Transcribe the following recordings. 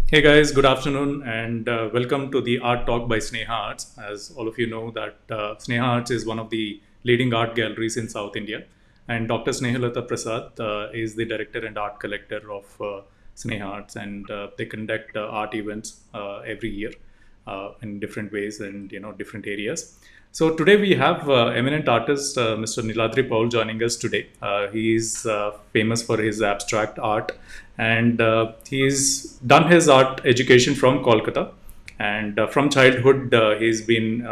Hey guys, good afternoon and welcome to the Art Talk by Sneha Arts. As all of you know that Sneha Arts is one of the leading art galleries in South India, and Dr. Snehalata Prasad is the director and art collector of Sneha Arts, and they conduct art events every year in different ways and different areas. So today we have eminent artist Mr. Niladri Paul joining us today. He is famous for his abstract art, and he's done his art education from Kolkata. And from childhood, he's been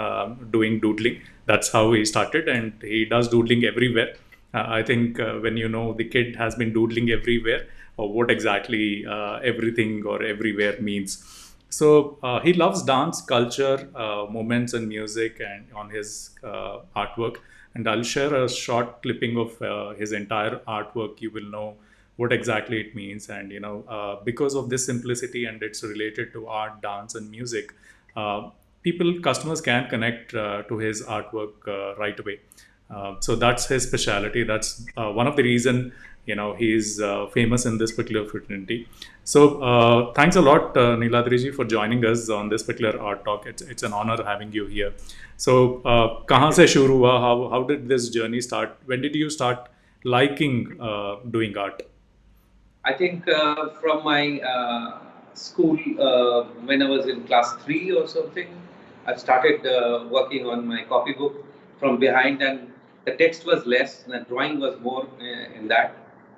doing doodling. That's how he started, and he does doodling everywhere. I think when you know the kid has been doodling everywhere, or what exactly everything or everywhere means. So he loves dance, culture, movements, and music, and on his artwork. And I'll share a short clipping of his entire artwork. You will know what exactly it means, and because of this simplicity and it's related to art, dance, and music, customers can connect to his artwork right away. So that's his specialty. That's one of the reason he's famous in this particular fraternity. So thanks a lot, Niladriji, for joining us on this particular art talk. It's an honor having you here. So कहाँ से शुरू हुआ? How did this journey start? When did you start liking doing art? I think from my school, when I was in class 3 or something, I started working on my copybook from behind, and the text was less, and the drawing was more in that.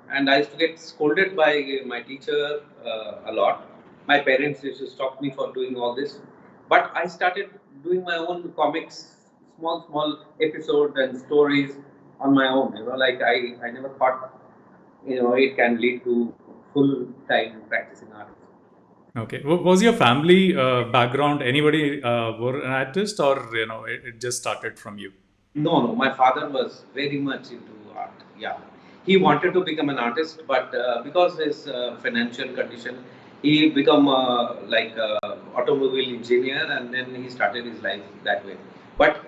And I used to get scolded by my teacher a lot. My parents used to stop me for doing all this. But I started doing my own comics, small episodes and stories on my own. I never thought it can lead to full time practicing art. Okay. Was your family background anybody were an artist, or it just started from you? No, my father was very much into art. Yeah, he wanted to become an artist, but because his financial condition, he become automobile engineer, and then he started his life that way. But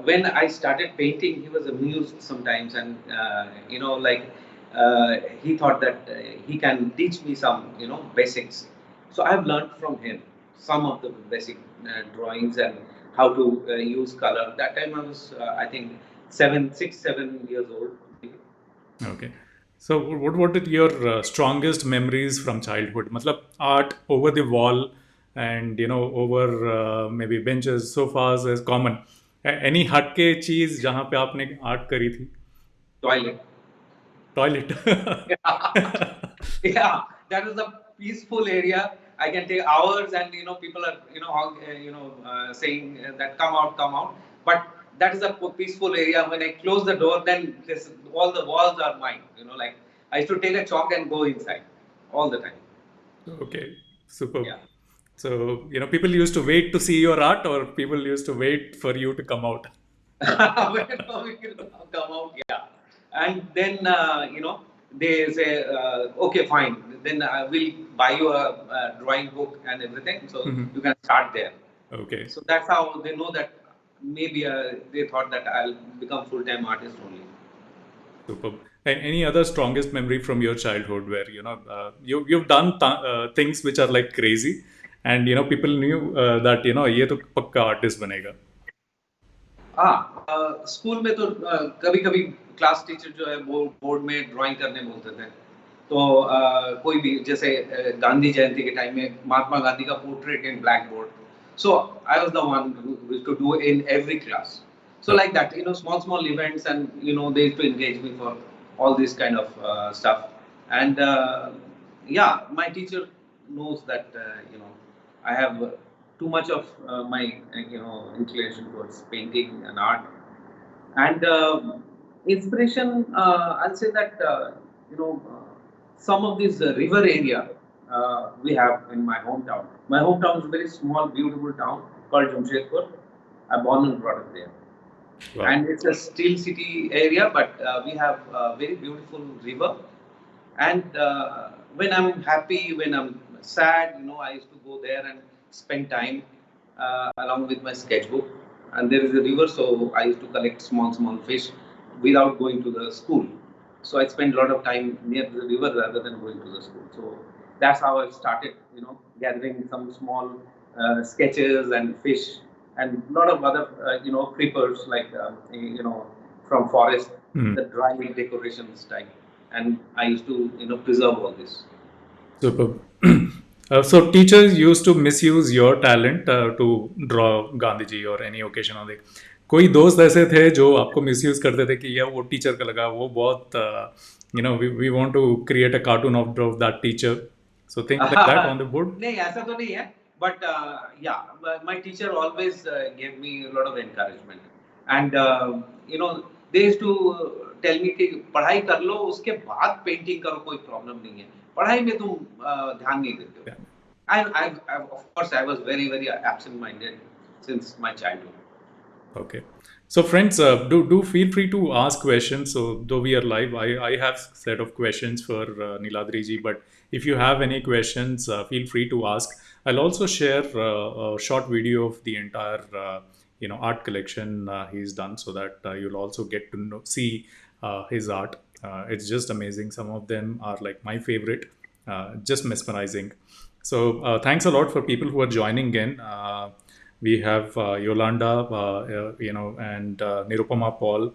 when I started painting, he was amused sometimes, and he thought that he can teach me some basics. So I've learned from him some of the basic drawings and how to use color. That time I was, I think, 7 years old. Okay. So what are your strongest memories from childhood? मतलब art over the wall and over maybe benches, sofas is common. Any हटके चीज जहाँ पे आपने art करी थी? Toilet. Toilet. Yeah, yeah, that is a peaceful area. I can take hours, and people are saying that come out. But that is a peaceful area. When I close the door, then all the walls are mine. Like I used to take a chalk and go inside all the time. Okay, superb. Yeah. So people used to wait to see your art, or people used to wait for you to come out. Whenever we will come out, yeah. And then, they say, okay, fine. Then I will buy you a drawing book and everything. So you can start there. Okay, So that's how they know that maybe they thought that I'll become full-time artist only. superb. And any other strongest memory from your childhood where you've done things which are like crazy, and people knew that ये तो पक्का artist बनेगा. School में तो कभी कभी class teacher जो है वो बोर्ड में ड्राइंग करने बोलते थे। तो कोई भी जैसे गांधी जयंती के टाइम में महात्मा गांधी का portrait in black board, so I was the one two do in every class, so like that, small events, and they used to engage me for all this kind of stuff. And yeah, my teacher knows that I have too much of my inclination towards painting and art. And inspiration, I'll say that you know some of this river area we have in my hometown. My hometown is a very small, beautiful town called Jamshedpur. I'm born and brought up there. Wow. And it's a steel city area, but we have a very beautiful river. And when I'm happy, when I'm sad, I used to go there and spend time along with my sketchbook. And there is a river, so I used to collect small fish without going to the school. So I spend a lot of time near the river rather than going to the school. So that's how I started, gathering some small sketches and fish and a lot of other, creepers like, from forest, the dry decorations type. And I used to, preserve all this. Superb. So teachers used to misuse your talent to draw Gandhiji or any occasion on it. कोई दोस्त ऐसे थे जो आपको misuse करते थे कि यार वो टीचर का लगा वो बहुत we want to create a cartoon of that teacher, so things like that on the board. नहीं, ऐसा तो नहीं है, but my teacher always gave me a lot of encouragement, and they used to tell me कि पढ़ाई कर लो, उसके बाद पेंटिंग करो, कोई प्रॉब्लम नहीं है, पढ़ाई में तुम ध्यान नहीं देते हो. Of course, I was very, very absent-minded since my childhood. Okay. So friends, do feel free to ask questions. So though we are live, I have set of questions for Niladri ji, but if you have any questions, feel free to ask. I'll also share a short video of the entire art collection he's done, so that you'll also get to see his art. It's just amazing. Some of them are like my favorite, just mesmerizing. So thanks a lot for people who are joining in. We have Yolanda, and Nirupama Paul.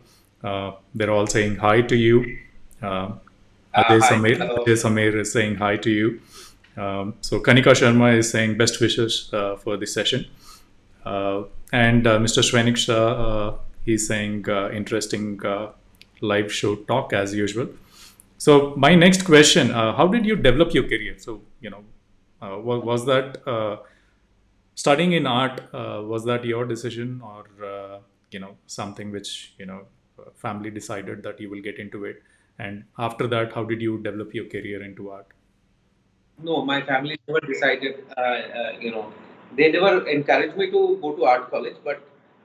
They're all saying hi to you. Ajay Samir is saying hi to you. So Kanika Sharma is saying best wishes for this session. And Mr. Shrenik Shah, he's saying interesting live show talk as usual. So my next question, how did you develop your career? So, was that... studying in art, was that your decision, or something which family decided that you will get into it? And after that, how did you develop your career into art? No, my family never decided. They never encouraged me to go to art college, but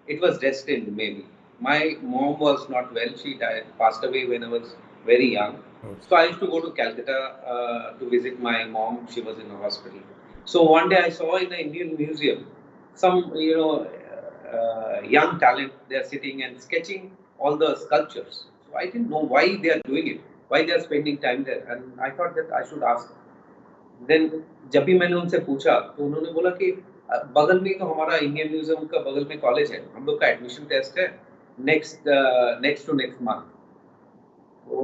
it was destined. Maybe my mom was not well; she passed away when I was very young. Okay. So I used to go to Calcutta to visit my mom. She was in a hospital. So one day I saw in the Indian Museum some, young talent. They are sitting and sketching all the sculptures. So I didn't know why they are doing it, why they are spending time there, and I thought that I should ask. Then जब भी मैंने उनसे पूछा तो उन्होंने बोला कि बगल में तो हमारा इंडियन म्यूजियम का बगल में कॉलेज है, हम लोग का एडमिशन टेस्ट है नेक्स्ट मंथ. तो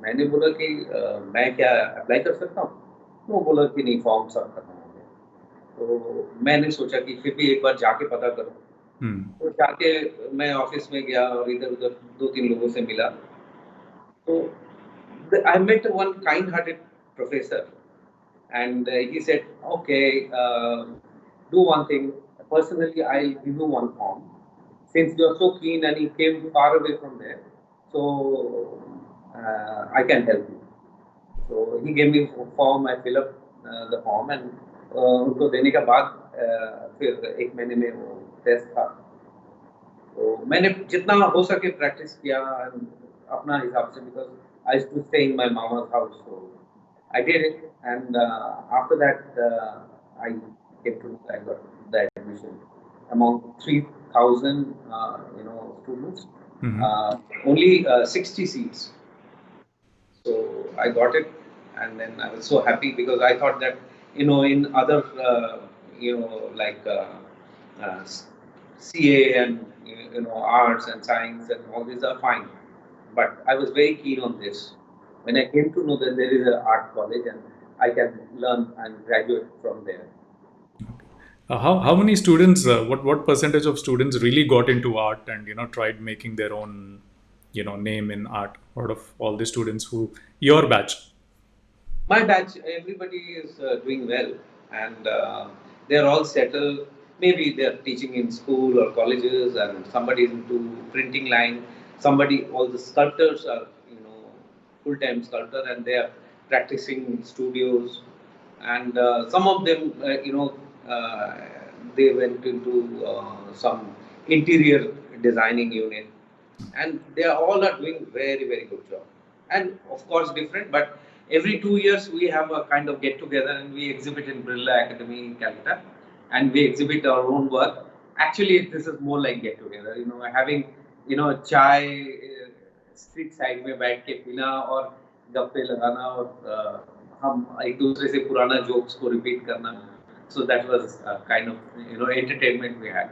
मैंने बोला कि मैं क्या अप्लाई कर सकता हूँ? वो बोला कि नहीं, फॉर्म सब करना होगा. तो मैंने सोचा कि फिर भी एक बार जाके पता करूं. तो जाके मैं ऑफिस में गया और इधर उधर 2-3 लोगों से मिला. तो I met one kind-hearted professor, and he said, "Okay, do one thing. Personally, I'll give you one form. Since you're so keen and you came far away from there, so I can help you." So he gave me a form. I fill up the form, and उनको देने के बाद फिर 1 महीने में वो test था. तो मैंने जितना हो सके प्रैक्टिस किया अपना हिसाब से, because I used to stay in my mama's house, so I did it, and after that I came to I got the admission among 3,000 students. Only 60 seats. So I got it, and then I was so happy because I thought that in other like CA and arts and science and all these are fine, but I was very keen on this. When I came to know that there is an art college and I can learn and graduate from there. How many students? What percentage of students really got into art and tried making their own name in art out of all the students who your batch? My batch, everybody is doing well, and they're all settled. Maybe they're teaching in school or colleges, and somebody is into printing line. All the sculptors are full-time sculptor, and they are practicing in studios. And some of them, they went into some interior designing unit, and they all are doing very, very good job. And of course, different, but every 2 years we have a kind of get together and we exhibit in Birla Academy in Calcutta, and we exhibit our own work. Actually, this is more like get together, having chai street side में बैठ के पीना और गप्पे लगाना और हम एक दूसरे से पुराना जोक्स को रिपीट करना. So that was kind of entertainment we had.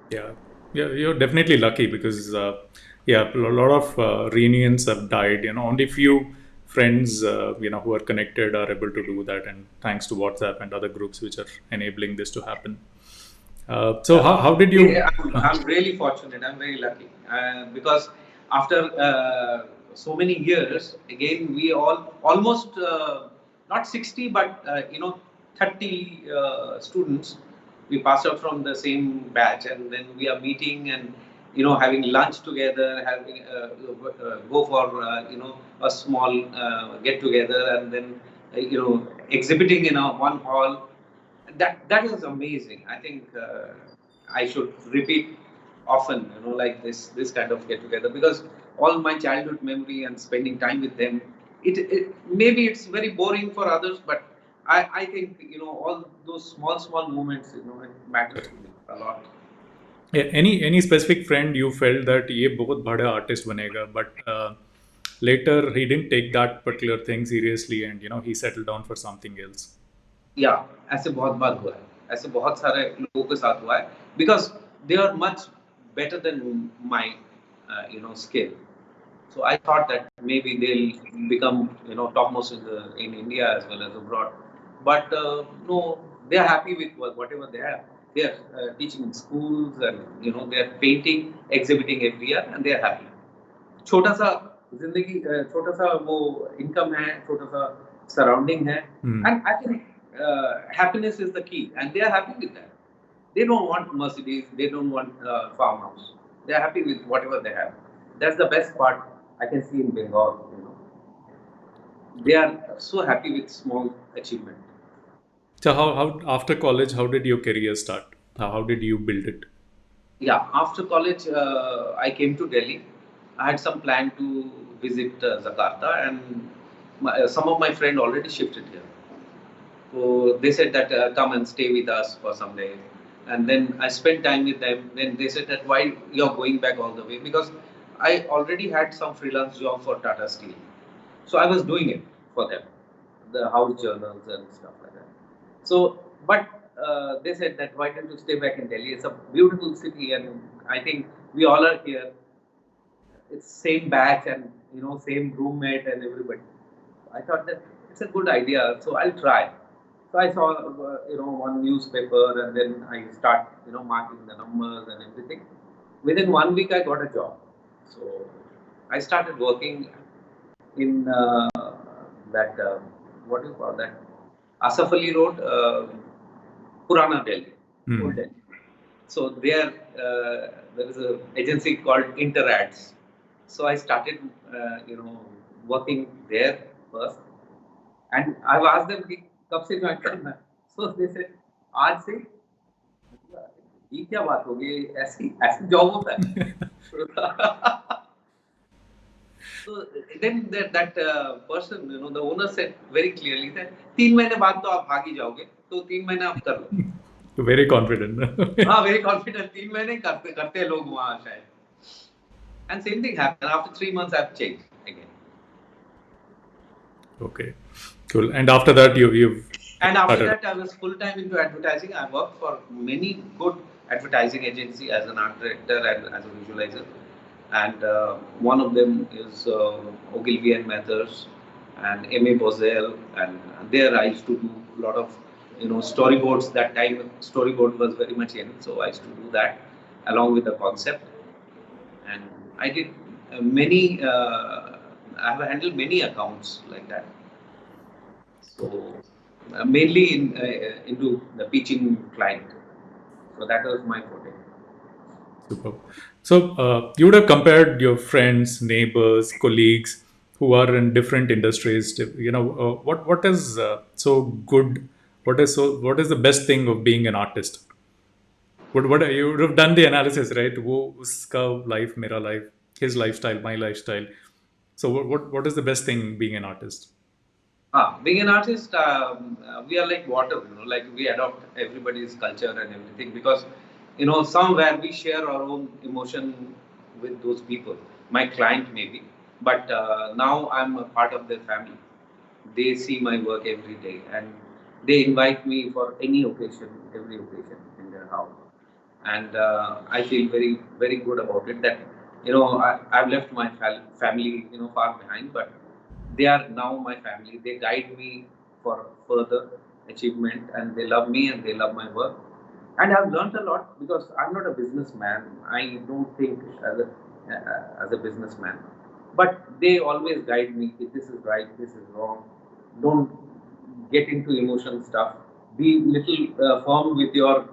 Yeah, yeah, you're definitely lucky because yeah, a lot of reunions have died. Only few friends who are connected are able to do that, and thanks to WhatsApp and other groups which are enabling this to happen. So how did you? Yeah, I'm really fortunate. I'm very lucky because after so many years, again we all almost not 60, but 30 students. We passed out from the same batch, and then we are meeting and having lunch together, having go for a small get together, and then exhibiting in a one hall. That is amazing. I think I should repeat often, like this kind of get together, because all my childhood memory and spending time with them, it maybe it's very boring for others, but I think all those small moments, it matters to me a lot. Yeah, any specific friend you felt that ये बहुत बड़ा artist बनेगा, but later he didn't take that particular thing seriously, and he settled down for something else. या ऐसे बहुत बार हुआ है, ऐसे बहुत सारे लोगों के साथ हुआ है, because they are much better than my skill. So I thought that maybe they'll become topmost in India as well as abroad, but no, they are happy with whatever they have. They are teaching in schools, and they are painting, exhibiting every year, and they are happy. छोटा सा जिंदगी, छोटा सा वो income है, छोटा सा surrounding है, and I think happiness is the key, and they are happy with that. They don't want Mercedes, they don't want farmhouse. They are happy with whatever they have. That's the best part I can see in Bengal. They are so happy with small achievement. So how after college, how did your career start? How did you build it? Yeah, after college, I came to Delhi. I had some plan to visit Jakarta, and some of my friends already shifted here. So they said that come and stay with us for some days. And then I spent time with them. Then they said that why you're going back all the way? Because I already had some freelance job for Tata Steel. So I was doing it for them, the house journals and stuff like that. So, but they said that why don't you stay back in Delhi? It's a beautiful city, and I think we all are here. It's same batch and same roommate and everybody. I thought that it's a good idea, so I'll try. So I saw one newspaper, and then I start marking the numbers and everything. Within 1 week, I got a job. So I started working in that what do you call that, Asaf Ali Road, Purana Delhi, Old Delhi. So there is an agency called Interads. So I started working there first, and I've asked them कि कब से join करना है. So they said आज से. ये क्या बात हो गई, ऐसी ऐसी जॉब होता है. So then that person, the owner said very clearly that 3 महीने बाद तो आप भाग ही जाओगे, तो 3 महीने आप कर लो. Very confident. हाँ, very confident. 3 महीने करते करते हैं लोग वहाँ शायद. And same thing happened. After 3 months, I've changed again. Okay, cool. And after that, you've. And after that, I was full time into advertising. I worked for many good advertising agency as an art director and as a visualizer. And one of them is Ogilvy and Mathers and M.A. Bozell. And there I used to do a lot of storyboards. That time storyboard was very much in, so I used to do that along with the concept. And I did many. I have handled many accounts like that. So mainly into the pitching client. So that was my forte. Super. So you would have compared your friends, neighbors, colleagues who are in different industries. What is so good? What is the best thing of being an artist? What you would have done the analysis, right? वो उसका life, मेरा life, his lifestyle, my lifestyle. So what is the best thing being an artist? Being an artist, we are like water. Like we adopt everybody's culture and everything, because somewhere we share our own emotion with those people. My client maybe, but now I'm a part of their family. they see my work every day, and they invite me for any occasion, every occasion in their house. And I feel very good about it. That I've left my family far behind, but they are now my family. They guide me for further achievement, and they love me and they love my work. And I've learned a lot because I'm not a businessman. I don't think as a businessman, but they always guide me. If this is right, this is wrong. Don't get into emotion stuff. Be little firm with your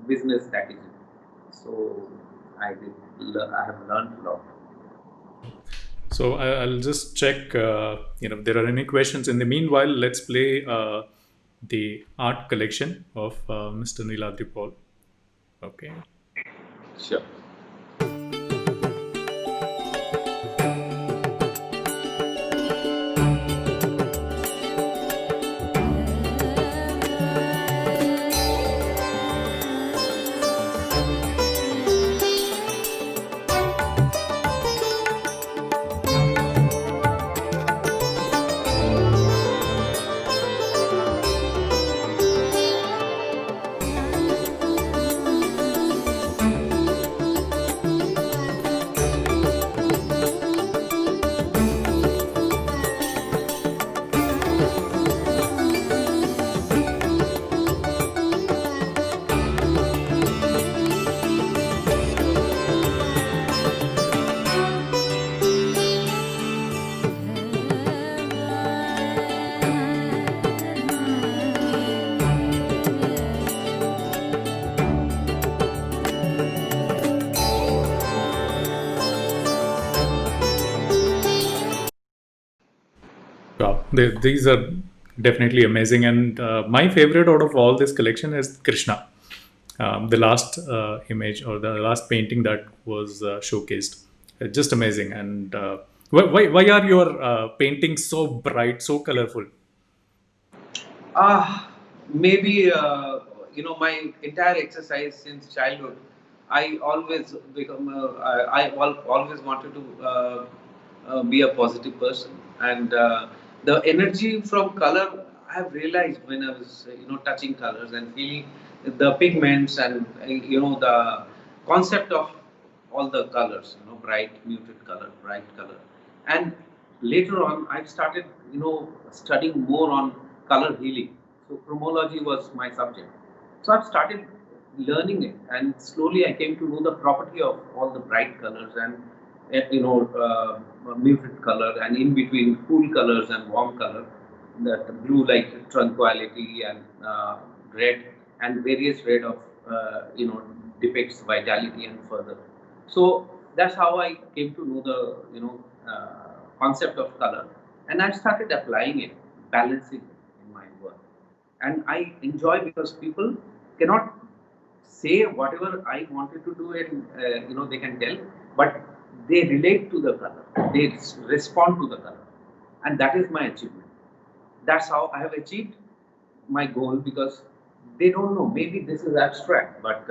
business strategy. So I have learned a lot. So I'll just check, if there are any questions. In the meanwhile, let's play the art collection of Mr. Niladri Paul. Okay. Sure. Wow, these are definitely amazing. And my favorite out of all this collection is Krishna, the last image or the last painting that was showcased. Just amazing. And why are your paintings so bright, so colorful? Maybe my entire exercise since childhood, I always become. Always wanted to be a positive person, and the energy from color I have realized when I was touching colors and feeling the pigments and the concept of all the colors, bright, muted color, bright color. And later on, I started, studying more on color healing. So chromology was my subject. So I've started learning it, and slowly I came to know the property of all the bright colors and muted color, and in between cool colors and warm color. That blue like tranquility and red, and various red of depicts vitality and further. So that's how I came to know the concept of color, and I started applying it, balancing it in my work, and I enjoy because people cannot say whatever I wanted to do, and they can tell, but they relate to the color, they respond to the color, and that is my achievement. That's how I have achieved my goal, because they don't know. Maybe this is abstract, but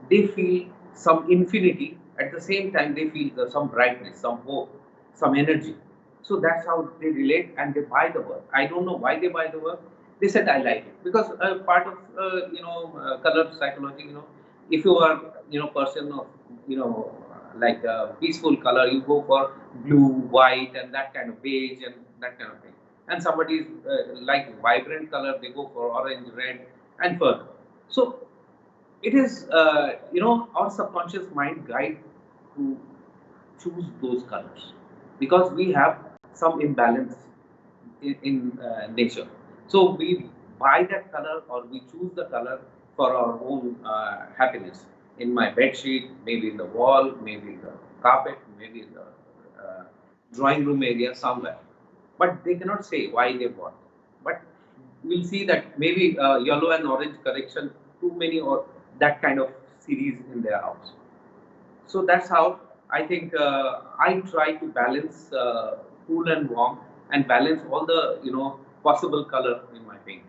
they feel some infinity. At the same time, they feel some brightness, some hope, some energy. So that's how they relate, and they buy the work. I don't know why they buy the work. They said I like it because part of color psychology. If you are person of like a peaceful color, you go for blue, white, and that kind of beige and that kind of thing. And somebody is like vibrant color, they go for orange, red, and further. So it is our subconscious mind guide to choose those colors, because we have some imbalance in nature. So we buy that color, or we choose the color for our own happiness. In my bed sheet, maybe in the wall, maybe in the carpet, maybe in the drawing room area somewhere. But they cannot say why they bought. But we'll see that maybe yellow and orange correction, too many or that kind of series in their house. So that's how I think I try to balance cool and warm, and balance all the possible color in my painting.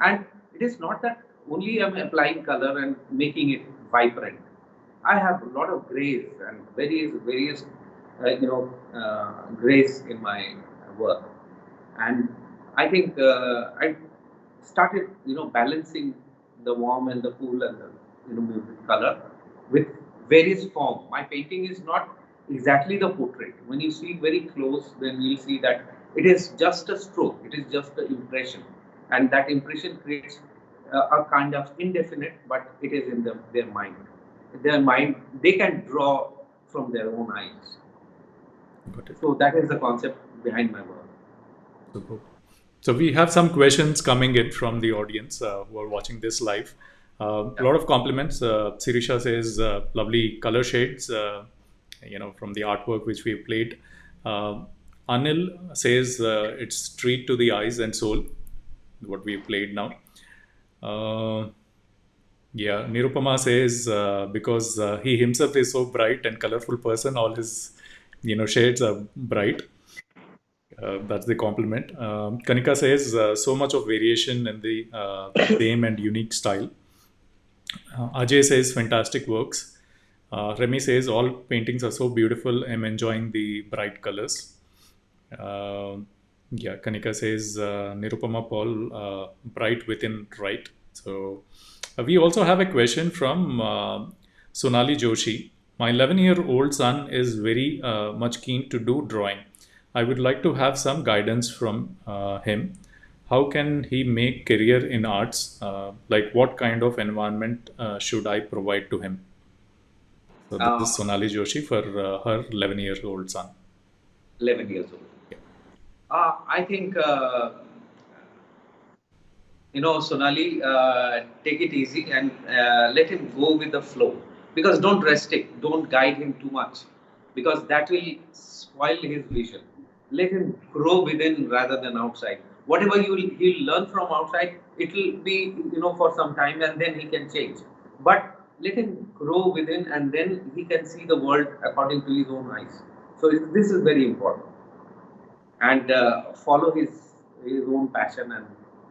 And it is not that only I'm applying color and making it vibrant. I have a lot of grays and various grays in my work. And I think I started, balancing the warm and the cool and the, muted color with various form. My painting is not exactly the portrait. When you see it very close, then you'll see that it is just a stroke. It is just an impression, and that impression creates a kind of indefinite, but it is in their mind. Their mind, they can draw from their own eyes. Got it. So that is the concept behind my work. Superb. So we have some questions coming in from the audience who are watching this live. A lot of compliments. Sirisha says lovely color shades, from the artwork which we played. Anil says it's treat to the eyes and soul, what we played now. Yeah, Nirupama says because he himself is so bright and colorful person, all his shades are bright. That's the compliment. Kanika says so much of variation in the same and unique style. Ajay says fantastic works. Remy says all paintings are so beautiful. I'm enjoying the bright colors. Yeah, Kanika says Nirupama Paul, bright within right. So we also have a question from Sonali Joshi. My 11-year-old son is very much keen to do drawing. I would like to have some guidance from him. How can he make career in arts? Like what kind of environment should I provide to him? So this Uh, is Sonali Joshi for her 11-year-old son. 11 years old. Yeah. I think, Sonali, take it easy and let him go with the flow. Because don't restrict, don't guide him too much, because that will spoil his vision. Let him grow within rather than outside. Whatever he'll learn from outside, it will be, for some time, and then he can change. But let him grow within, and then he can see the world according to his own eyes. So this is very important, and follow his own passion and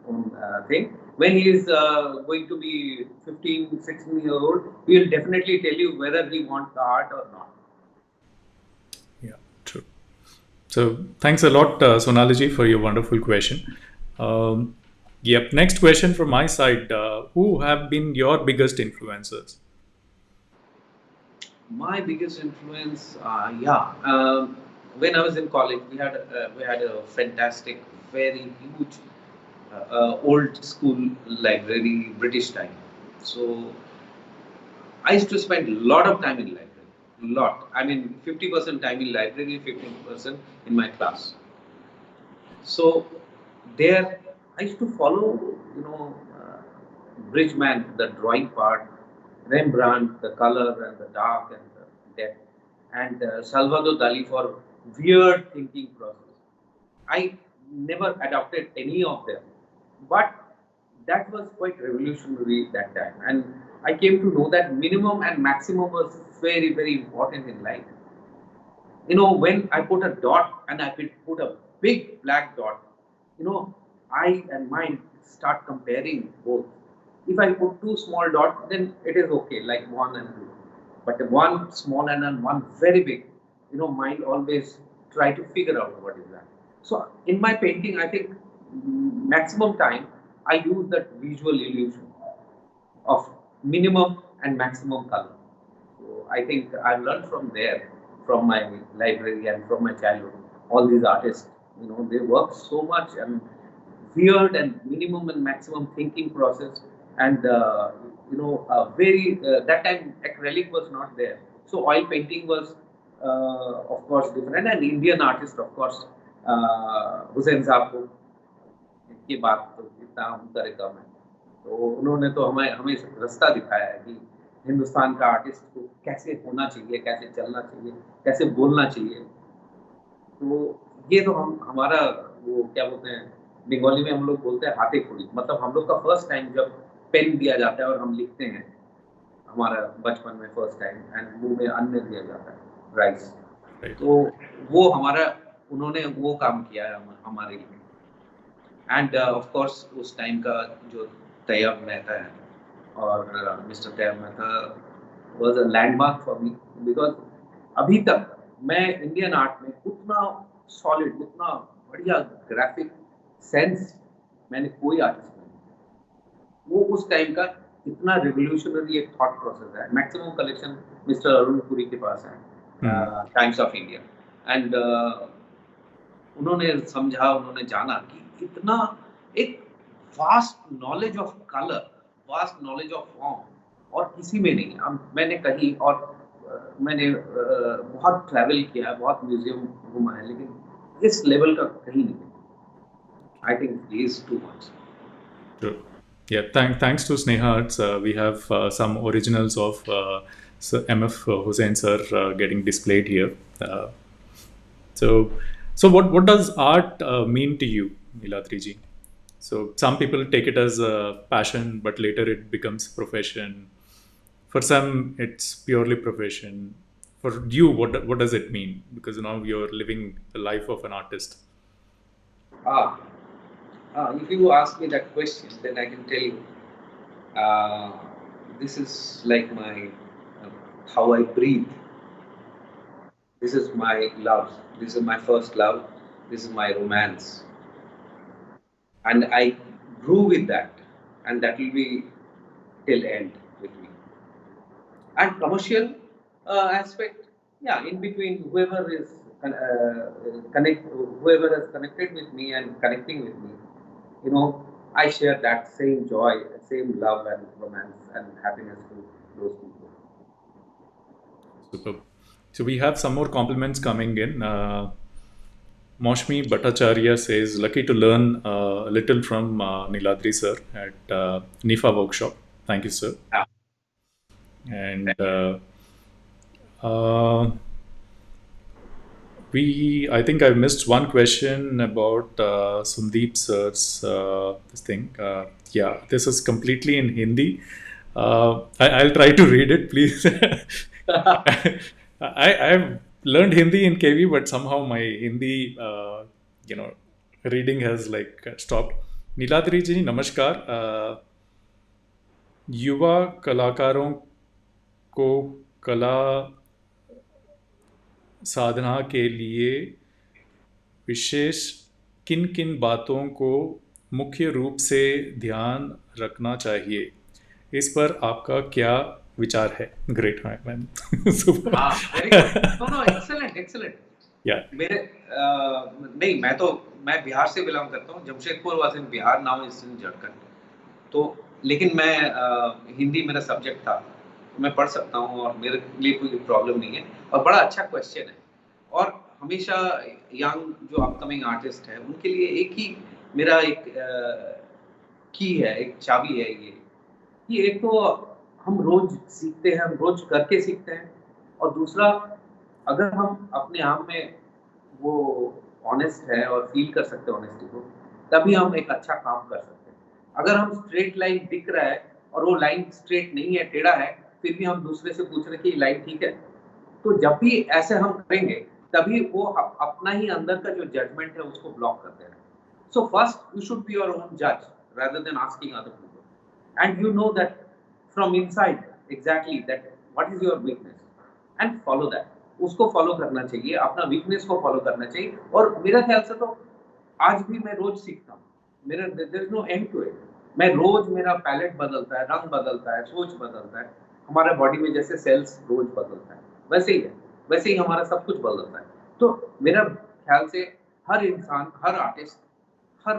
own thing. When he is going to be 15, 16 year old, he will definitely tell you whether he wants the art or not. Yeah, true. So thanks a lot, Sonaliji, for your wonderful question. Yep. Next question from my side. Who have been your biggest influencers? My biggest influence, yeah. When I was in college, we had a fantastic, very huge, old school library, British time. So I used to spend a lot of time in library. Lot. I mean, 50% time in library, 50% in my class. So there, I used to follow, Bridgman, the drawing part, Rembrandt, the color and the dark and the depth, and Salvador Dali for weird thinking process. I never adopted any of them, but that was quite revolutionary that time. And I came to know that minimum and maximum was very, very important in life. When I put a dot and I put a big black dot, I and mind start comparing both. If I put two small dots, then it is okay, like one and two. But the one small and then one very big, mind always try to figure out what is that. So in my painting, I think maximum time I use that visual illusion of minimum and maximum color. So I think I've learned from there, from my library and from my childhood. All these artists, they work so much and weird and minimum and maximum thinking process, and very that time acrylic was not there, so oil painting was of course different, and Indian artist of course, Hussein साहब को इनकी बात तो इतना हम करे कम है, तो उन्होंने तो हमें हमें रास्ता दिखाया है कि हिंदुस्तान का आर्टिस्ट को कैसे होना चाहिए, कैसे चलना चाहिए, कैसे बोलना चाहिए। तो ये तो हम हमारा वो क्या बोलते हैं, बंगाली में हम लोग बोलते हैं हाथे खड़ी, मतलब हम लोग का फर्स्ट टाइम जब पेन दिया जाता है और हम लिखते हैं, हमारा बचपन में फर्स्ट टाइम, एंड मुंह में अन्न दिया जाता है, राइस। तो वो हमारा उन्होंने वो काम किया है हमारे लिए। एंड ऑफ कोर्स उस टाइम का जो तैयब मेहता है और mister Tyeb Mehta was a landmark for me, because अभी तक मैं इंडियन आर्ट में उतना सॉलिड, उतना बढ़िया ग्राफिक सेंस मैंने कोई आर्टिस्ट नहीं। वो उस टाइम का इतना रिवोल्यूशनरी एक थॉट प्रोसेस है। Maximum collection mister Arun Puri के पास है, टाइम्स ऑफ इंडिया। एंड उन्होंने समझा, उन्होंने जाना कि इतना एक vast knowledge of colour, vast knowledge of form और किसी में नहीं है। मैंने कहीं और मैंने बहुत ट्रैवल किया है, बहुत म्यूजियम घूमा है, लेकिन इस लेवल का कहीं नहीं है। I think he is too much. Sure. Yeah, thanks to Sneha Arts, we have some originals of Sir MF Hussain sir getting displayed here. Uh, so, what does art mean to you, Niladri ji? So, some people take it as a passion, but later it becomes profession. For some, it's purely profession. For you, what does it mean? Because now you're living the life of an artist. Ah, if you ask me that question, then I can tell you. Uh, this is like my how I breathe. This is my love. This is my first love. This is my romance, and I grew with that, and that will be till end with me. And commercial aspect, yeah, in between whoever is whoever has connected with me and connecting with me, you know, I share that same joy, same love and romance and happiness to those people. Superb. So we have some more compliments coming in. Moshmi Bhattacharya says, lucky to learn a little from Niladri sir at NIFA workshop. Thank you, sir. Yeah. And I think I missed one question about Sundeep sir's this thing. Yeah, this is completely in Hindi. I'll try to read it, please. I've learned Hindi in KV, but somehow my Hindi, reading has stopped. Niladri ji नमस्कार। युवा कलाकारों को कला साधना के लिए विशेष किन किन बातों को मुख्य रूप से ध्यान रखना चाहिए, इस पर आपका क्या विचार है? Great ma'am. एक्सेलेंट। मेरे नहीं, मैं बिहार से बिलोंग करता हूँ। Jamshedpur was in Bihar, now is in Jharkhand. तो लेकिन मैं हिंदी मेरा सब्जेक्ट था, मैं पढ़ सकता हूँ और मेरे लिए कोई प्रॉब्लम नहीं है। और बड़ा अच्छा क्वेश्चन है। और हमेशा यंग जो अपकमिंग आर्टिस्ट है उनके लिए एक ही मेरा एक की है, एक चाबी है ये कि एक तो हम रोज सीखते हैं, हम रोज करके सीखते हैं। और दूसरा, अगर हम अपने आप में वो ऑनेस्ट है और फील कर सकते हैं ऑनेस्टी को, तभी हम एक अच्छा काम कर सकते हैं। अगर हम स्ट्रेट लाइन दिख रहा है और वो लाइन स्ट्रेट नहीं है, टेढ़ा है, फिर भी हम दूसरे से पूछ रहे कि लाइन ठीक है, तो जब भी ऐसे हम करेंगे तभी वो अपना ही अंदर का जो जजमेंट है उसको ब्लॉक कर दे रहे हैं। So first you should be your own जज rather than asking other people, and you know that from inside exactly that what is your weakness and follow that. उसको फॉलो करना चाहिए, अपना वीकनेस को फॉलो करना चाहिए। और मेरा ख्याल से तो आज भी मैं रोज सीखता हूँ, मेरा there is no end to it. मैं रोज, मेरा पैलेट बदलता है, रंग बदलता है, सोच बदलता है। हमारे बॉडी में जैसे सेल्स रोज बदलता है वैसे ही है, वैसे ही हमारा सब कुछ बदलता है। तो मेरा ख्याल से हर इंसान, हर आर्टिस्ट, हर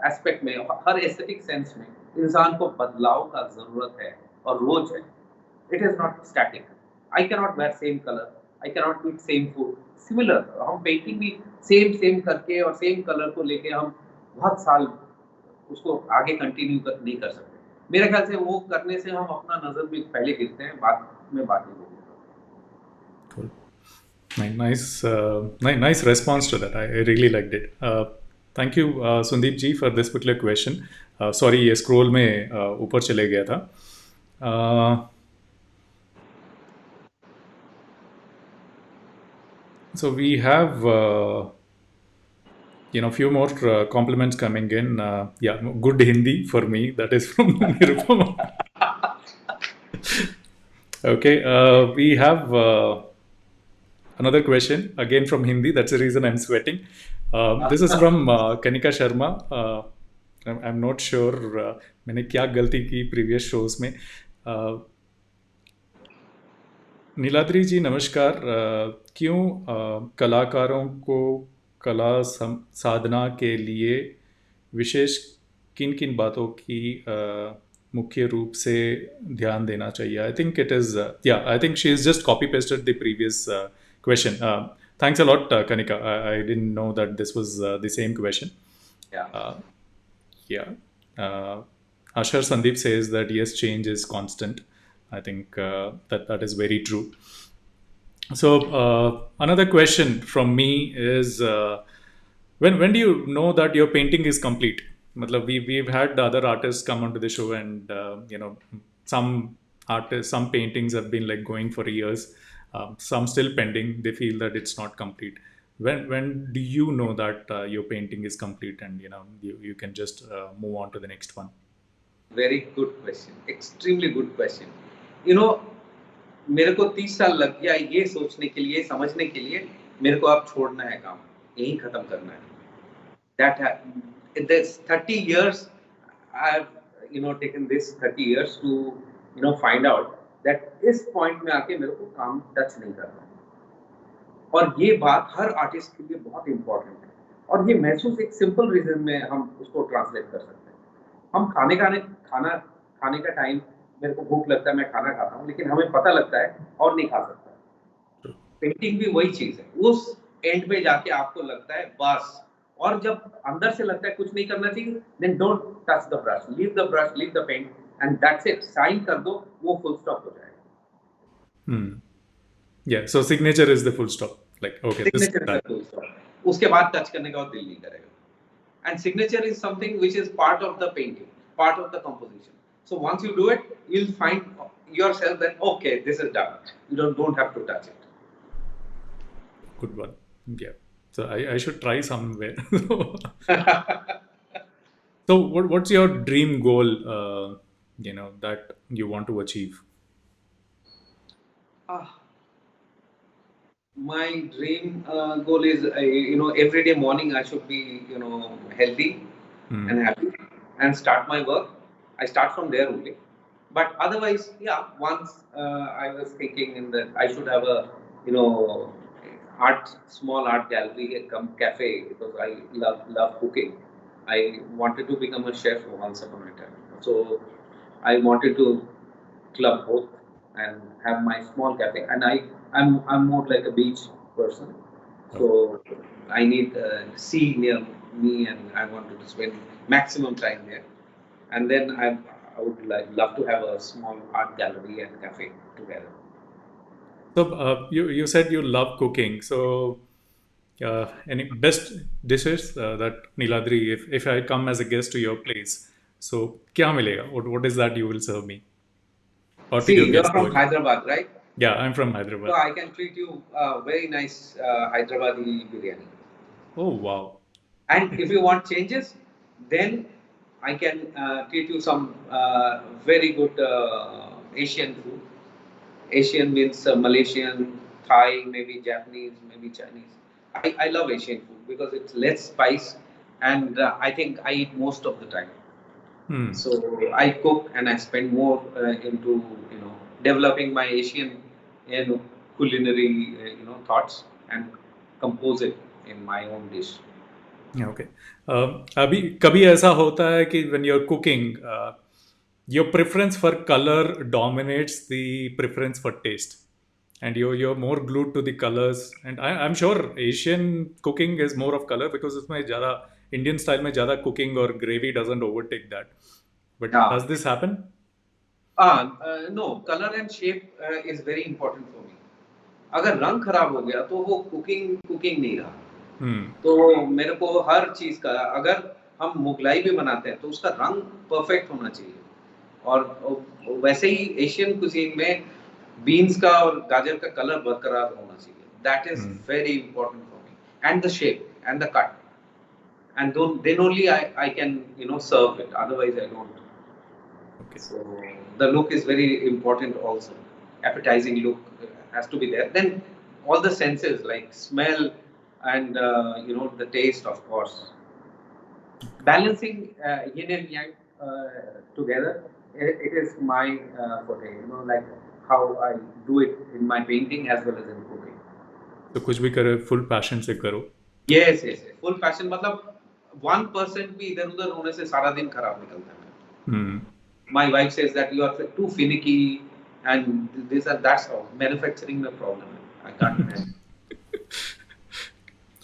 एस्पेक्ट में, हर एस्थेटिक सेंस में इंसान को बदलाव का जरूरत है और रोज है। It is not static. I can not wear same colour, I can not eat same food. Similar हम पेंटिंग भी सेम करके और सेम कलर को लेके हम बहुत साल उसको आगे कंटिन्यू नहीं कर सकते। मेरे ख्याल से वो करने से हम अपना नजर में पहले गिरते हैं, बाद में बाकी लोग। Nice response to that. I really liked it. Thank you, Sundeep ji, for this particular question. Sorry, ये scroll में ऊपर चले गया था. So we have few more compliments coming in. Yeah, good Hindi for me. That is from Nirupama. Okay, we have another question again from Hindi. That's the reason I'm sweating. This is from Kanika Sharma. I'm not sure मैंने क्या गलती की previous shows में. नीलाद्री जी नमस्कार. क्यों कलाकारों को कला साधना के लिए विशेष किन किन बातों की मुख्य रूप से ध्यान देना चाहिए? I think it is I think she is just copy pasted the previous question. Thanks a lot, Kanika. I didn't know that this was the same question. Yeah. Yeah. Ashar Sandeep says that yes, change is constant. I think that is very true. So another question from me is when do you know that your painting is complete? Matlab, we've had the other artists come onto the show, and some artists, some paintings have been like going for years. Some still pending. They feel that it's not complete. When do you know that your painting is complete, and you can just move on to the next one? Very good question. Extremely good question. मेरे को 30 साल लग गया ये सोचने के लिए, समझने के लिए, मेरे को अब छोड़ना है काम, यही खत्म करना है. That in this 30 years, I've taken this 30 years to find out that इस पॉइंट में आके मेरे को काम टच नहीं करना. और ये बात हर आर्टिस्ट के लिए बहुत इंपॉर्टेंट है. और ये महसूस एक सिंपल रीजन में हम उसको ट्रांसलेट कर सकते हैं. हम खाने का टाइम मेरे को भूख लगता है, मैं खाना खाता हूँ, लेकिन हमें पता लगता है और नहीं खा सकता. पेंटिंग भी वही चीज है. उस एंड पे जाके आपको लगता है बस, और जब अंदर से लगता है कुछ नहीं करना चाहिए, then don't touch the brush, leave the paint, and that's it. Sign कर दो, वो फुल स्टॉप हो जाएगा. Yeah, so signature is the full stop. Like, okay, signature is the full stop. उसके बाद टच करने का दिल नहीं करेगा. And signature is something which is part of the painting, part of the composition. So once you do it, you'll find yourself that okay, this is done. You don't have to touch it. Good one. Yeah. So I should try somewhere. So what's your dream goal? That you want to achieve. My dream goal is every day morning I should be healthy and happy and start my work. I start from there only. But otherwise, once I was thinking that I should have a small art gallery, a cafe, because I love cooking. I wanted to become a chef once upon a time. So I wanted to club both and have my small cafe. And I'm more like a beach person, so I need sea near me, and I wanted to spend maximum time there. And then I would love to have a small art gallery and cafe together. So you said you love cooking. So any best dishes that Niladri, if I come as a guest to your place, so kya milega? What is that you will serve me? Or See, you're from Hyderabad, right? Yeah, I'm from Hyderabad. So I can treat you very nice Hyderabadi biryani. Oh, wow. And if you want changes, then I can treat you some very good Asian food. Asian means Malaysian, Thai, maybe Japanese, maybe Chinese. I love Asian food because it's less spice, and I think I eat most of the time. So I cook and I spend more into developing my Asian culinary thoughts and compose it in my own dish. Okay. अभी कभी ऐसा होता है कि when you're cooking, your preference for color dominates the preference for taste, and you're more glued to the colors. And I'm sure Asian cooking is more of color because उसमें ज़्यादा Indian style में ज़्यादा cooking और gravy doesn't overtake that. But does this happen? No, color and shape is very important for me. अगर रंग खराब हो गया तो वो कुकिंग नहीं रहा. तो मेरे को हर चीज का, अगर हम मुगलाई भी बनाते हैं तो उसका रंग परफेक्ट होना चाहिए. और वैसे ही एशियन कुजीन में बीन्स का और गाजर का कलर बरकरार होना चाहिए. That is very important for me. And the shape and the cut, and then only I can serve it. Otherwise I don't. Okay. So the look is very important also. Appetizing look has to be there. Then all the senses like smell, and the taste, of course. Balancing yin and yang together, it is my forte. Like how I do it in my painting as well as in cooking. तो कुछ भी करे full passion से करो. Yes, yes, yes. Full passion मतलब 1% भी इधर उधर होने से सारा दिन खराब निकलता है. My wife says that you are too finicky and this and that's how manufacturing the problem. I can't manage.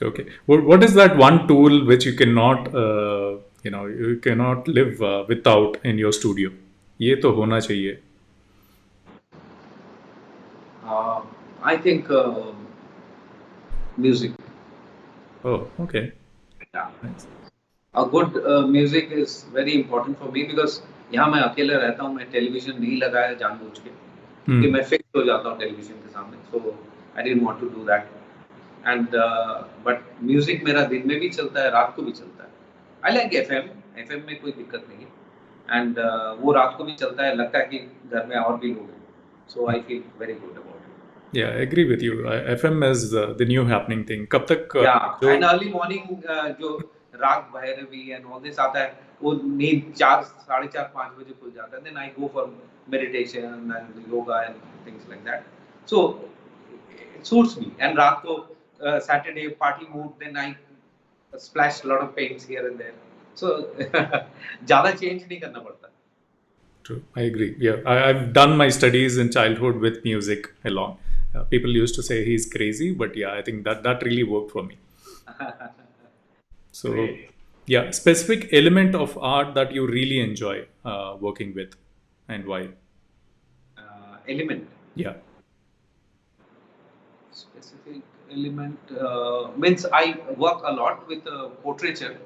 Okay. What is that one tool which you cannot, you cannot live without in your studio? ये तो होना चाहिए. I think music. Oh, okay. Yeah. Nice. A good music is very important for me because यहाँ मैं अकेले रहता हूँ, मैं टेलीविजन नहीं लगाया जानबूझ के क्योंकि मैं फिक्स हो जाता हूँ टेलीविजन के सामने. So I didn't want to do that. And but music मेरा दिन में भी चलता है, रात को भी चलता है. I like FM में कोई दिक्कत नहीं है. And वो रात को भी चलता है, लगता है कि घर में और भी लोग हैं. So I feel very good about it. Yeah, I agree with you. FM is the new happening thing. कब तक Yeah, and early morning जो राग भैरवी and all this आता है, वो नींद 4, 4:30, 5 बजे खुल जाता है. Then I go for meditation and yoga and things like that. So it suits me. And रात को Saturday party mood, then I splash a lot of paints here and there. So ज़्यादा change नहीं करना पड़ता. True, I agree. Yeah, I've done my studies in childhood with music along. People used to say he's crazy, but yeah, I think that really worked for me. So, yeah, specific element of art that you really enjoy working with, and why? Element. Yeah. Specific element means I work a lot with portraiture.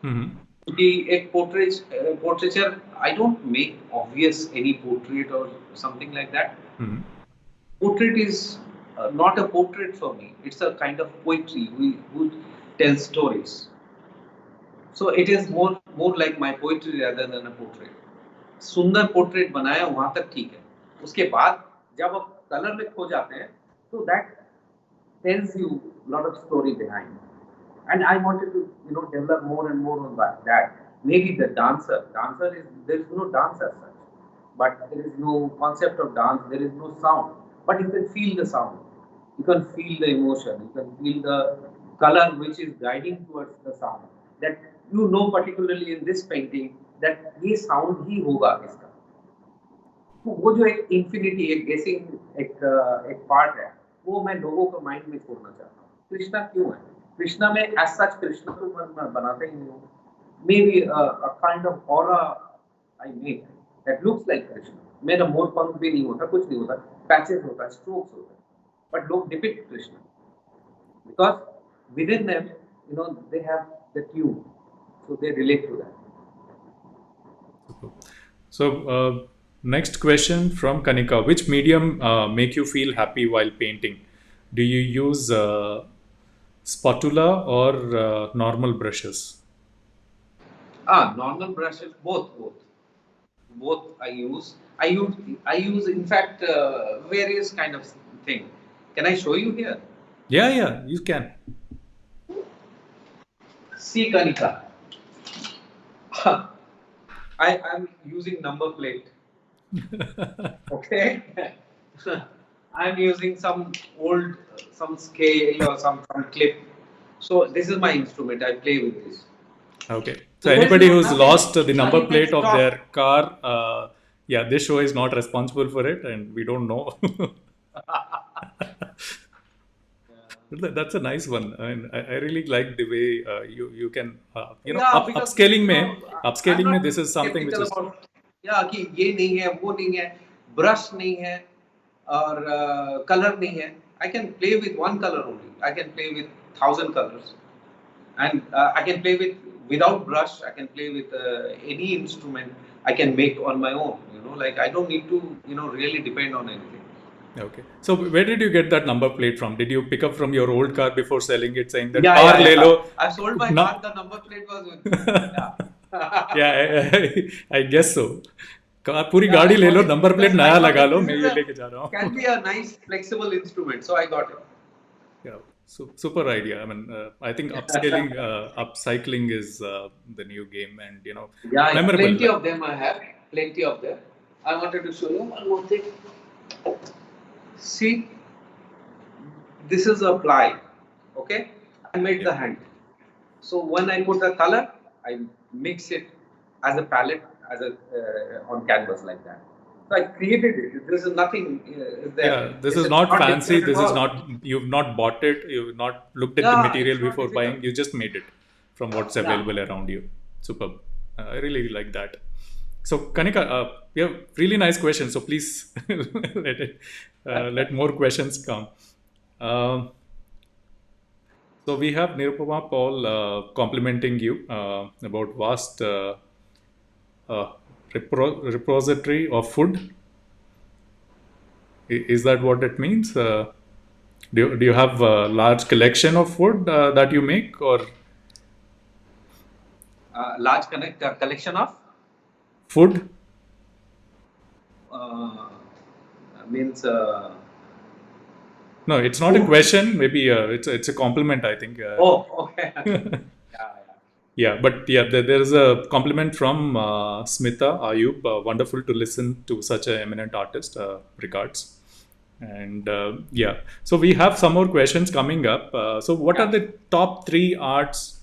क्योंकि एक portraiture, I don't make obvious any portrait or something like that. Portrait is not a portrait for me. It's a kind of poetry. We tell stories. So it is more like my poetry rather than a portrait. सुंदर portrait बनाया वहाँ तक ठीक है. उसके बाद जब आप कलर में खो जाते हैं, तो that tells you a lot of story behind. And I wanted to develop more and more on that. Maybe the dancer is, there is no dance as such, but there is no concept of dance. There is no sound, but you can feel the sound. You can feel the emotion. You can feel the color which is guiding towards the sound. That particularly in this painting that ये sound ही होगा इसका. वो जो एक infinity, एक guessing एक part है, वो मैं लोगों को माइंड में छोड़ना चाहता हूँ. कृष्णा क्यों है? कृष्णा में as such कृष्णा तो मैं बनाता ही नहीं हूँ. Maybe a kind of aura I make that looks like Krishna. मेरा मोर पंख भी नहीं होता, कुछ नहीं होता, पैचेस होता है, स्ट्रोक्स होता है, but लोग depict Krishna because within them they have the tune, so they relate to that. So next question from Kanika: which medium make you feel happy while painting? Do you use spatula or normal brushes? Normal brushes, both I use. I use in fact various kind of thing. Can I show you here? Yeah, you can. See, Kanika, I am using number plate. Okay, I'm using some old, some scale or some clip. So this is my instrument. I play with this. Okay. So anybody who's lost the number plate of their car, this show is not responsible for it, and we don't know. That's a nice one. I mean, I really like the way you can upscaling में this is something which is कि ये नहीं है, वो नहीं है, brush नहीं है और color नहीं है. I can play with one color only. I can play with 1,000 colors, and I can play without brush. I can play with any instrument I can make on my own. Like I don't need to really depend on anything. Okay. So where did you get that number plate from? Did you pick up from your old car before selling it, saying that car le lo? I sold my car. The number plate was with me. Yeah, I guess so. पूरी गाड़ी ले लो, number plate नया लगा लो, मैं ये लेके जा रहा हूँ. Can be a nice flexible instrument, so I got it. Yeah. Super idea. I mean, I think upscaling, upcycling is the new game, and Yeah, yeah, memorable. plenty of them I have. Plenty of them. I wanted to show you one more thing. See, this is a ply. Okay, I made the hand. So when I put a color, I mix it as a palette, as a on canvas like that. So I created it. This is nothing is there. Yeah, this It's is not not fancy. difficult at This is all. not, you've not bought it. You've not looked at the Yeah, material it's not before difficult. buying. You just made it from what's Yeah. available around you. Superb. I really like that. So Kanika, we have really nice questions. So please let more questions come. Um so we have Nirupama Paul complimenting you about vast uh, repository of food. Is that what it means? Do you have a large collection of food that you make, or Large collection of food? uh, means No, it's not a food. question. Maybe it's a compliment, I think. Oh, okay. Yeah, yeah. Yeah, but yeah, there is a compliment from Smita Ayub. Wonderful to listen to such an eminent artist. Regards. And yeah, so we have some more questions coming up. So, what are Yeah. the top three arts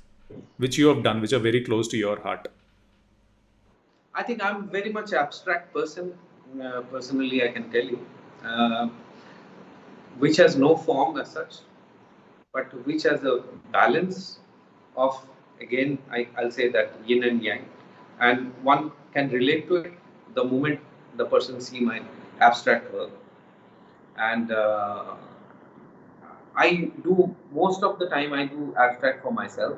which you have done, which are very close to your heart? I think I'm very much abstract person. Personally, I can tell you, uh, which has no form as such, but which has a balance of, again, I'll say that yin and yang, and one can relate to it the moment the person see my abstract work. And I do most of the time I do abstract for myself.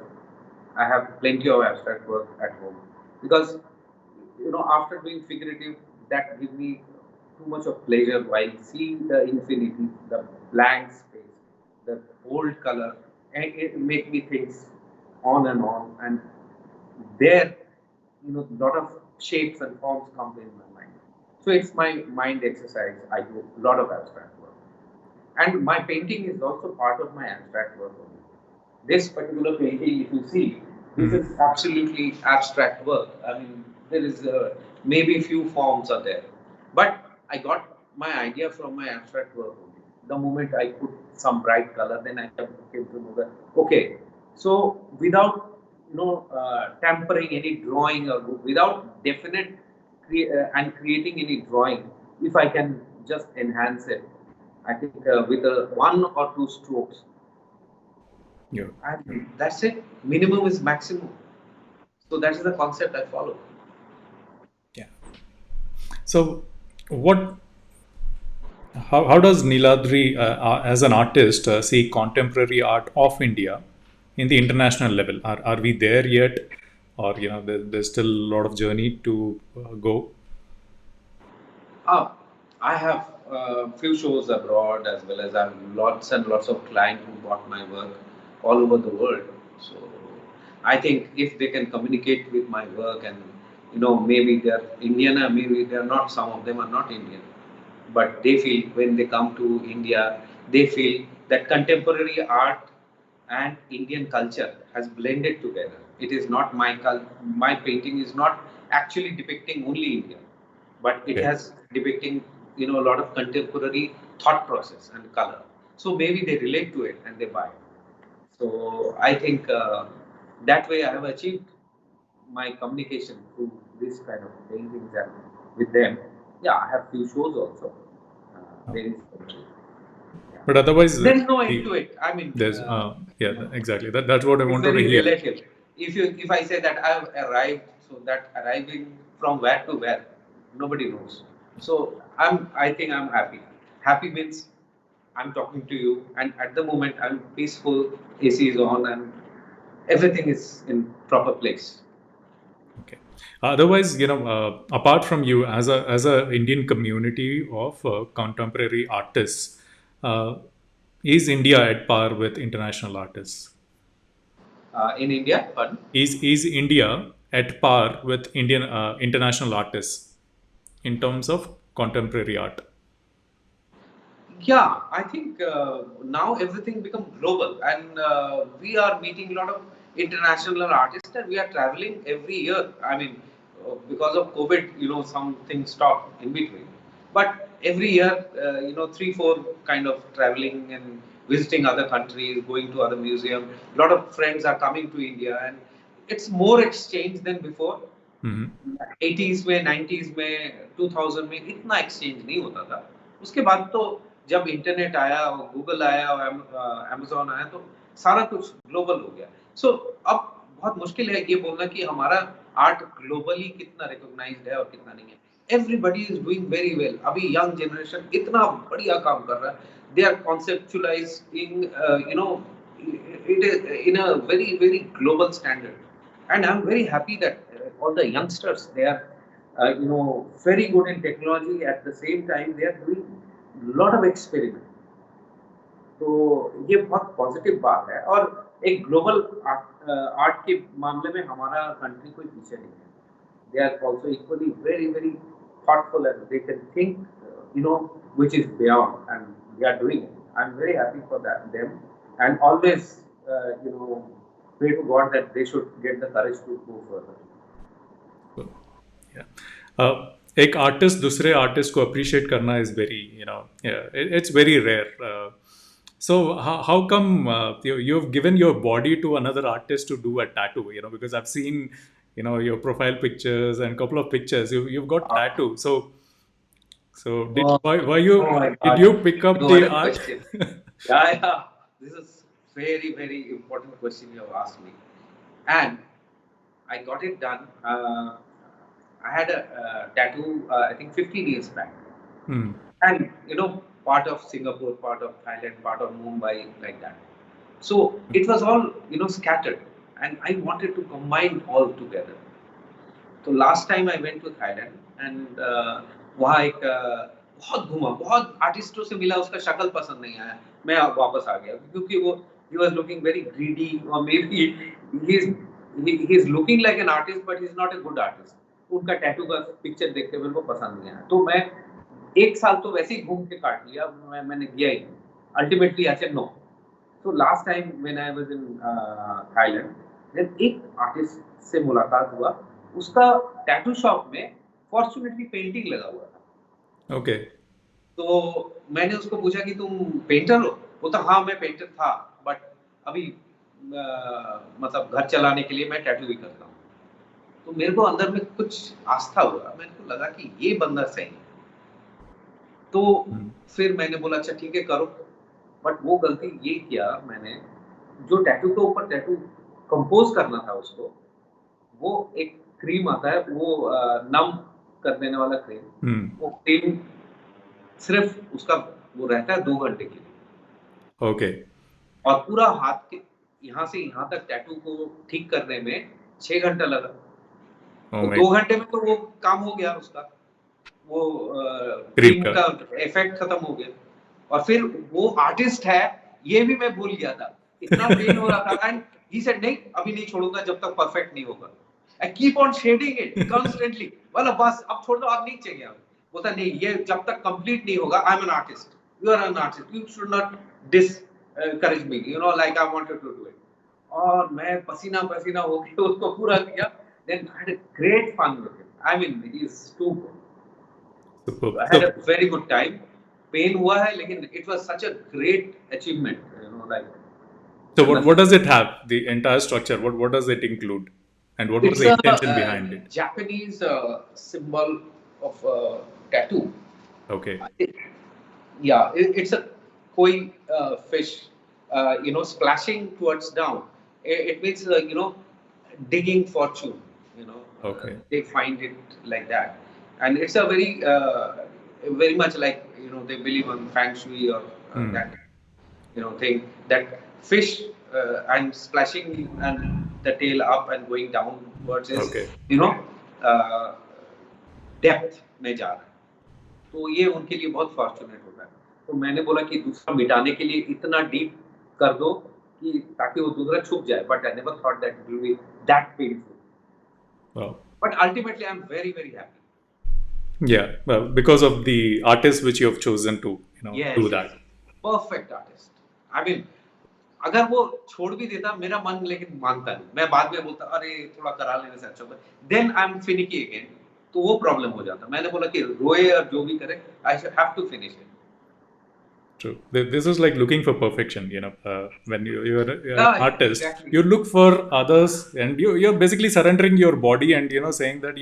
I have plenty of abstract work at home because after doing figurative, that gives me too much of pleasure while seeing the infinity, the blank space, the bold color, and it make me think on, and there, lot of shapes and forms come in my mind. So it's my mind exercise. I do a lot of abstract work, and my painting is also part of my abstract work only. This particular painting, if you see, this is absolutely abstract work. I mean, there is maybe few forms are there, but I got my idea from my abstract work only. The moment I put some bright color, then I came to know that okay. So without tampering any drawing or without definite and creating any drawing, if I can just enhance it, I think with one or two strokes, Yeah. and that's it. Minimum is maximum. So that is the concept I follow. Yeah. So, what? How does Niladri, as an artist, see contemporary art of India in the international level? Are we there yet, or there's still a lot of journey to go? Ah, I have few shows abroad as well as I have lots and lots of clients who bought my work all over the world. So I think if they can communicate with my work and maybe they're Indian or maybe they're not, some of them are not Indian, but they feel when they come to India, they feel that contemporary art and Indian culture has blended together. It is not my painting is not actually depicting only India, but it Okay. has depicting a lot of contemporary thought process and color. So maybe they relate to it and they buy it. So I think that way I have achieved my communication through this kind of paintings and with them. Yeah, I have few shows also. There is, yeah. But otherwise, There is no end to it. I mean, there's yeah, exactly. That's what I it's wanted to very hear. relative. If I say that I have arrived, so that arriving from where to where, nobody knows. So I think I'm happy. Happy means I'm talking to you, and at the moment I'm peaceful. AC is on, and everything is in proper place. Okay. Otherwise, apart from you, as a Indian community of contemporary artists, uh, is India at par with international artists? In India, pardon? Is India at par with Indian international artists in terms of contemporary art? Yeah, I think now everything become global, and we are meeting a lot of international artists, and we are traveling every year. I mean, because of COVID, some things stopped in between. But every year, 3, 4 kind of traveling and visiting other countries, going to other museums. A lot of friends are coming to India, and it's more exchange than before. Hmm. 80s में 90s में 2000 में इतना exchange नहीं होता था। उसके बाद तो जब इंटरनेट आया और गूगल आया और अमेज़न आया तो सारा कुछ ग्लोबल हो गया। सो अब बहुत मुश्किल है ये बोलना कि हमारा आर्ट ग्लोबली कितना रिकॉग्नाइज्ड है और कितना नहीं है। Everybody is doing very well. अभी यंग जनरेशन इतना बढ़िया काम कर रहा है। They are conceptualizing it is in a very very global standard, and I'm very happy that all the youngsters, they are very good in technology. At the same time they are doing a lot of experiment. तो ये बहुत positive बात है, और एक global art के मामले में हमारा कंट्री कोई पीछे नहीं है। They are also equally very very thoughtful, and they can think which is beyond, and they are doing it. I'm very happy for them, and always pray to God that they should get the courage to go further. एक artist दूसरे artist को appreciate करना is very it's very rare. So how come you've given your body to another artist to do a tattoo? Because I've seen your profile pictures and couple of pictures. You've got tattoo. So why you Oh my did God. you pick up No the other art? question. Yeah. This is very, very important question you have asked me. And I got it done. I had a tattoo, I think 15 years back. Hmm. And, part of Singapore, part of Thailand, part of Mumbai, like that. So it was all, scattered. And I wanted to combine all together. तो last time I went to Thailand, and वहाँ एक बहुत घूमा, बहुत आर्टिस्टों से मिला, उसका शक्ल पसंद नहीं आया, मैं वापस आ गया क्योंकि वो he was looking very greedy, or maybe he is looking like an artist but he is not a good artist. उनका टैटू का पिक्चर देख के मेरे को पसंद नहीं आया, तो मैं 1 साल तो वैसे ही घूम के काट लिया, मैंने किया ही अल्टीमेटली आई सेड नो. तो last time when I was in Thailand, then एक आर्टिस्ट से मुलाकात हुआ, उसका टैटू शॉप में फॉर्चुनेटली पेंटिंग लगा हुआ था. Okay. तो मैंने उसको पूछा कि तुम पेंटर हो? बोलता हाँ मैं पेंटर था, बट अभी मतलब घर चलाने के लिए मैं टैटू भी करता हूँ. तो मेरे को अंदर में कुछ आस्था हुआ, मेरे को लगा कि ये बंदा सही है. तो फिर मैंने बोला अच्छा ठीक है करो, बट वो गलती ये किया मैंने, जो टैटू के ऊपर टैटू कंपोज करना था उसको, वो एक क्रीम आता है, वो नम कर देने वाला क्रीम, वो क्रीम सिर्फ उसका वो रहता है 2 घंटे के लिए. Okay. और पूरा हाथ के यहाँ से यहाँ तक टैटू को ठीक करने में 6 घंटा लगा. Oh तो my 2 घंटे में तो वो काम हो गया उसका, वो क्रीम का इफेक्ट खत्म हो गया. और फिर वो आर्टिस्ट है ये भी मैं भूल गया था, इतना पेन हो रहा था. एंड ही सेड नहीं अभी नहीं छोड़ूंगा जब तक परफेक्ट नहीं होगा. I keep on shedding it constantly, बोला बस अब छोड़ दो, अब नीचे गया. बोलता नहीं ये जब तक कंप्लीट नहीं होगा, I am an artist, you are an artist, you should not discourage me, like I wanted to do it. और मैं पसीना पसीना होके उसको पूरा किया. Then I had a great fun with him. I mean he is too good. I had a very good time. Pain हुआ है लेकिन it was such a great achievement, like. So what does it have? The entire structure. What does it include? And what was the intention behind it? Japanese symbol of tattoo. Okay. Yeah, it's a koi fish, splashing towards down. It means digging fortune. Okay. They find it like that, and it's a very much like they believe on feng shui or that thing, that fish and splashing and the tail up and going downwards is Okay. Depth में जा रहा है. तो ये उनके लिए बहुत fortunate होता है. तो मैंने बोला कि दूसरा मिटाने के लिए इतना डीप कर दो कि ताकि वो दूसरा छुप जाए, but I never thought that it will be that painful. Wow. But ultimately I am very very happy. Yeah, well, because of the artist which you have chosen to Yes, do yes. that. Perfect artist. I mean, अगर वो छोड़ भी देता मेरा मन लेकिन मानता नहीं, मैं बाद में बोलता अरे थोड़ा करा लेने से अच्छा होगा, then I am finicky again, तो वो प्रॉब्लम हो जाता। मैंने बोला कि रोए और जो भी करे, I should have to finish it. True. This is like looking for perfection. When you're an Yeah, artist, exactly. you look for others, and you're basically surrendering your body, and saying that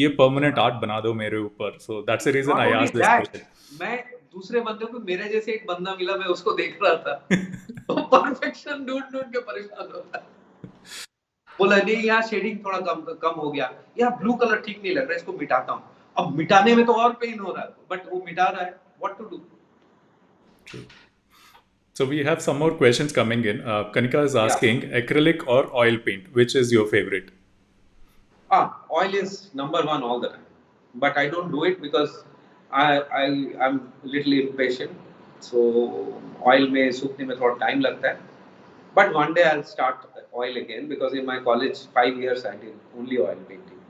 ये permanent art बना दो मेरे ऊपर. So that's the reason Not I only asked this that, question. मैं दूसरे बंदे को, मेरे जैसे एक बंदा मिला, मैं उसको देख रहा था तो परफेक्शन ढूंढ ढूंढ के परेशान होता। बोला नहीं यहाँ शेडिंग थोड़ा कम हो गया, यहाँ ब्लू कलर ठीक नहीं लग रहा है, इसको मिटाता हूँ। अब मिटाने में तो और पेन हो रहा है, बट वो मिटा रहा है, what to do. True. So we have some more questions coming in. Kanika is Yeah. asking, acrylic or oil paint, which is your favorite? Oil is number one all the time, but I don't do it because I'm little impatient. So oil में सूखने में थोड़ा time लगता है. But one day I'll start oil again because in my college 5 years I did only oil painting.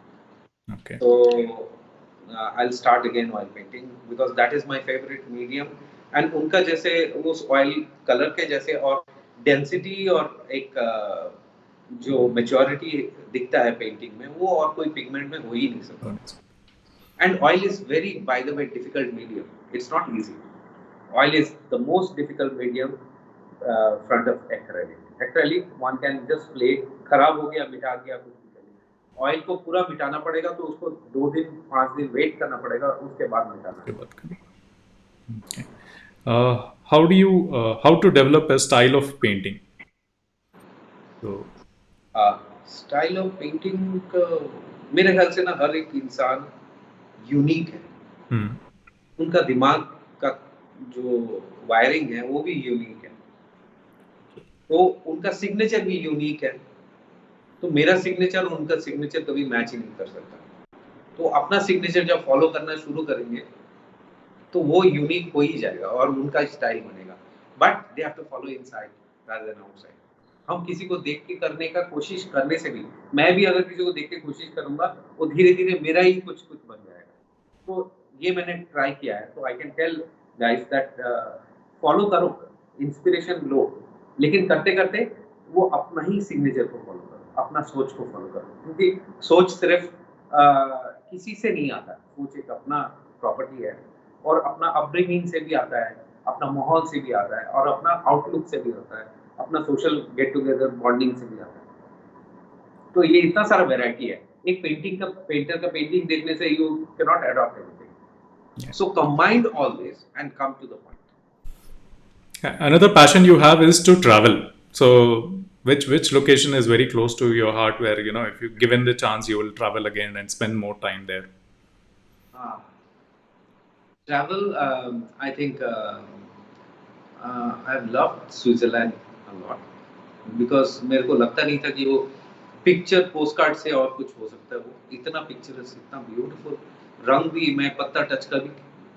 Okay. So I'll start again oil painting because that is my favorite medium. And उनका जैसे उस oil color के जैसे और density और एक जो maturity दिखता है painting में, वो और कोई pigment में हो ही नहीं सकता। And oil is very, by the way, difficult medium. It's not easy. Oil is the most difficult medium front of acrylic. Acrylic one can just play, खराब हो गया मिटा दिया कुछ भी कर लिया। Oil को पूरा मिटाना पड़ेगा तो उसको 2 दिन 5 दिन वेट करना पड़ेगा, उसके बाद मिटाना। Okay. How to develop a style of painting? So style of painting मेरे ख्याल से ना हर एक इंसान यूनिक है। उनका दिमाग का जो वायरिंग है वो भी यूनिक है, तो उनका सिग्नेचर भी यूनिक है। तो मेरा सिग्नेचर और उनका सिग्नेचर कभी मैच ही नहीं कर सकता। तो अपना सिग्नेचर जब फॉलो करना शुरू करेंगे तो वो यूनिक हो ही जाएगा और उनका स्टाइल बनेगा। But they have to follow inside rather than outside. हम किसी को देख के करने का कोशिश करने से भी, मैं भी अगर किसी को देख के कोशिश करूंगा, वो धीरे-धीरे मेरा ही कुछ-कुछ बन जाएगा। तो ये मैंने ट्राई किया है, तो I can tell guys that follow करो, इंस्पिरेशन लो, लेकिन करते-करते वो अपना ही सिग्नेचर को फॉलो करो, अपना सोच को फॉलो करो, क्योंकि सोच सिर्फ किसी से नहीं आता। सोच एक अपना प्रॉपर्टी है और अपना अपब्रिंगिंग से भी आता है, अपना माहौल से भी आता है और अपना आउटलुक से भी आता है, अपना सोशल गेट टुगेदर बॉन्डिंग से भी आता है। तो ये इतना सारा वैरायटी है। एक पेंटर का पेंटिंग देखने से you can not adopt everything. So combine all this and come to the point. Another passion you have is to travel. So which location is very close to your heart, where if you given the chance you will travel again and spend more time there? Travel, I think I've loved Switzerland a lot because मेरे को लगता नहीं था कि वो picture postcard से और कुछ हो सकता है। वो इतना पिक्चरस, इतना ब्यूटीफुल, रंग भी मैं पत्ता टच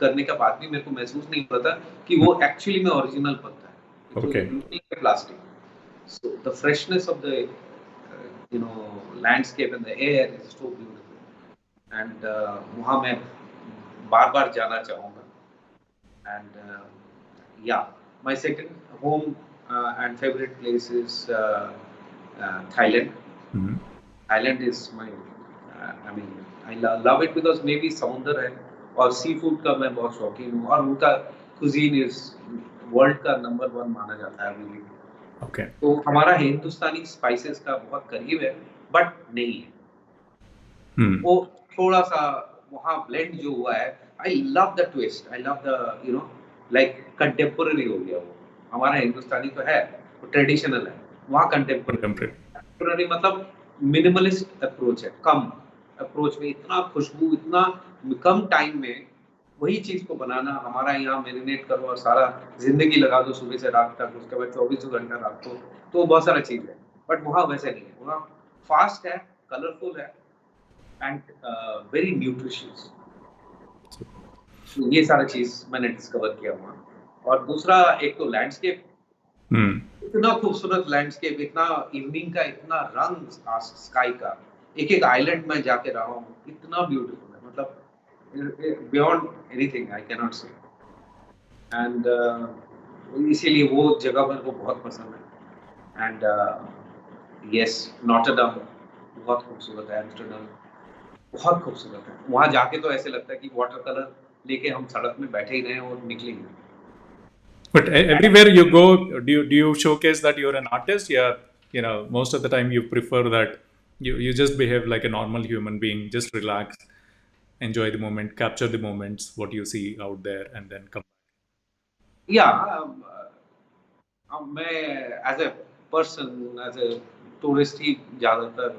करने के बाद भी मेरे को महसूस नहीं होता था कि वो एक्चुअली में ओरिजिनल पत्ता है। Okay. Plastic. So the freshness of the landscape and the air is so beautiful. And वहाँ मैं बार-बार जाना चाहूँगा। And yeah, my second home and favorite place is Thailand. Thailand is my, I mean, I love it because maybe समुंदर है और sea food का मैं बहुत शौकीन हूँ और उनका cuisine is वर्ल्ड का नंबर 1 माना जाता है अभी भी। Okay. तो हमारा हिंदुस्तानी स्पाइसेस का बहुत करीब है, बट नहीं है। वो थोड़ा सा वहाँ ब्लेंड जो हुआ है, I love the twist, I love the like contemporary हो गया वो। हमारा हिंदुस्तानी तो है, वो ट्रेडिशनल है, वहाँ कंटेम्पोररी मतलब मिनिमलिस्ट अप्रोच है, कम अप्रोच में इतना खुशबू, इतना कम टाइम में वही चीज को बनाना। हमारा यहाँ मैरिनेट करो और सारा जिंदगी लगा दो सुबह से रात तक, उसके बाद 24 घंटा रखो, तो बहुत सारा चीज है। बट वहाँ वैसे नहीं है, वहाँ फास्ट है, कलरफुल है एंड वेरी न्यूट्रिशियस। ये सारा चीज मैंने डिस्कवर किया वहाँ। और दूसरा एक तो लैंडस्केप, इतना खूबसूरत लैंडस्केप, इतना इवनिंग का इतना रंग स्काई का, एक आइलैंड में जाके रहा हूँ, इतना ब्यूटीफुल है, मतलब beyond anything I cannot say. And इसीलिए वो जगह मेरे को बहुत पसंद है। एंड यस, नॉटरडम बहुत खूबसूरत है, एम्स्टर्डम बहुत खूबसूरत है। वहाँ जाके तो ऐसे लगता है कि वाटर कलर लेके हम सड़क में बैठे ही रहें और निकले ही नहीं। But everywhere you go, do you showcase that you're an artist? Yeah, most of the time you prefer that you just behave like a normal human being, just relax, enjoy the moment, capture the moments, what you see out there, and then come. या मैं as a person, as a tourist ही ज़्यादातर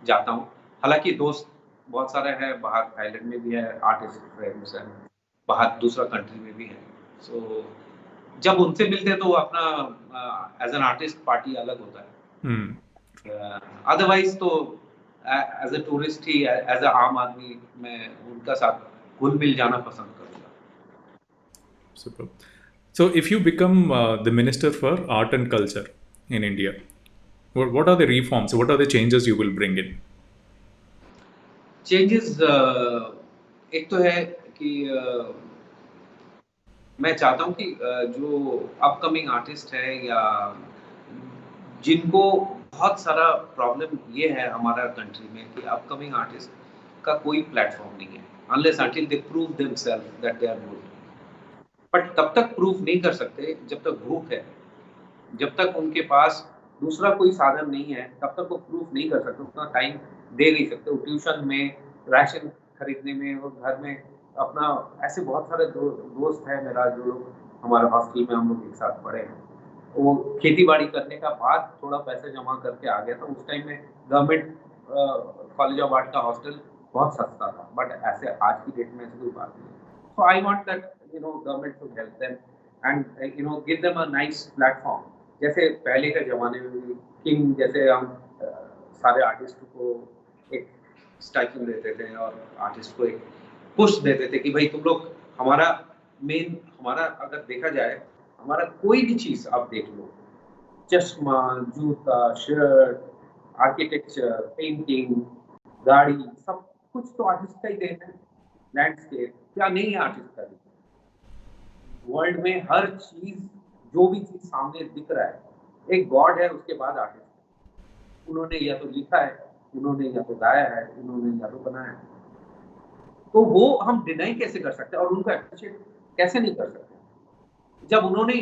जाता हूँ। हालाँकि दोस्त बहुत सारे हैं बाहर, थाईलैंड में भी है, आर्टिस्ट फ्रेंड्स हैं, बाहर दूसरा कंट्री में भी हैं। सो जब उनसे मिलते हैं तो अपना एज एन आर्टिस्ट पार्टी अलग होता है। Hmm. अदरवाइज तो एज ए टूरिस्ट ही, एज ए आम आदमी मैं उनका साथ घुल मिल जाना पसंद करूँगा। Super. So, if you become the minister for art and culture in India, what are the reforms? What are the changes you will bring in? Changes एक तो है कि मैं चाहता हूँ कि जो अपकमिंग आर्टिस्ट है या जिनको बहुत सारा प्रॉब्लम ये है हमारा कंट्री में कि अपकमिंग आर्टिस्ट का कोई प्लेटफॉर्म नहीं है, unless until they prove themselves that they are good. But तब तक प्रूव नहीं कर सकते जब तक भूख है, जब तक उनके पास दूसरा कोई साधन नहीं है, तब तक वो प्रूफ नहीं कर सकते, उतना टाइम दे नहीं सकते। वो ट्यूशन में, राशन खरीदने में और घर में अपना, ऐसे बहुत सारे दोस्त हैं मेरा जो लोग हमारे हॉस्टल में हम लोग एक साथ पढ़े हैं। वो खेती-बाड़ी करने का बाद थोड़ा पैसे जमा करके आ गया था। उस टाइम में गवर्नमेंट कॉलेज ऑफ आर्ट का हॉस्टल बहुत सस्ता था, बट ऐसे आज की डेट में ऐसी कोई बात नहीं है। So I want that government should help them and give them a nice platform. जैसे पहले के ज़माने में भी किंग जैसे हम सारे आर्टिस्ट को एक स्टाइपेंड देते थे और आर्टिस्ट को एक पुश देते थे कि भाई तुम लोग हमारा हमारा अगर देखा जाए, हमारा कोई भी चीज़ आप देख लो, चश्मा, जूता, शर्ट, आर्किटेक्चर, पेंटिंग, गाड़ी, सब कुछ तो आर्टिस्ट का ही देन है। लैंडस्केप क्या नहीं है आर्टिस्ट का देन? वर्ल्ड में हर चीज़, जो भी चीज़ सामने दिख रहा है, एक गॉड है, उसके बाद आर्टिस्ट। उन्होंने या तो लिखा है, उन्होंने या तो गाया है, उन्होंने या तो बनाया है। तो वो हम डिनाई कैसे कर सकते हैं और उनको एप्रिशिएट कैसे नहीं कर सकते? जब उन्होंने,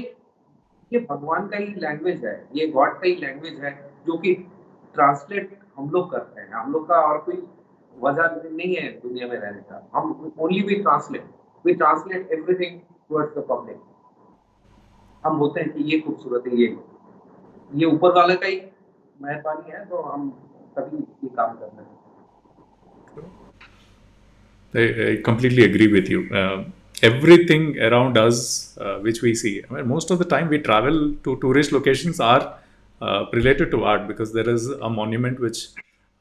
ये भगवान का ही लैंग्वेज है, ये गॉड का ही लैंग्वेज है, जो कि ट्रांसलेट हम लोग करते हैं। हम लोग का और कोई वजह नहीं है दुनिया में रहने का। हम only we translate everything towards the public. हम बोलते हैं कि ये खूबसूरत है, ये ऊपर वाले का ही मेहरबानी है, तो हम तभी ये काम कर रहे हैं। I completely agree with you. Everything around us, which we see, I mean, most of the time we travel to tourist locations are related to art because there is a monument which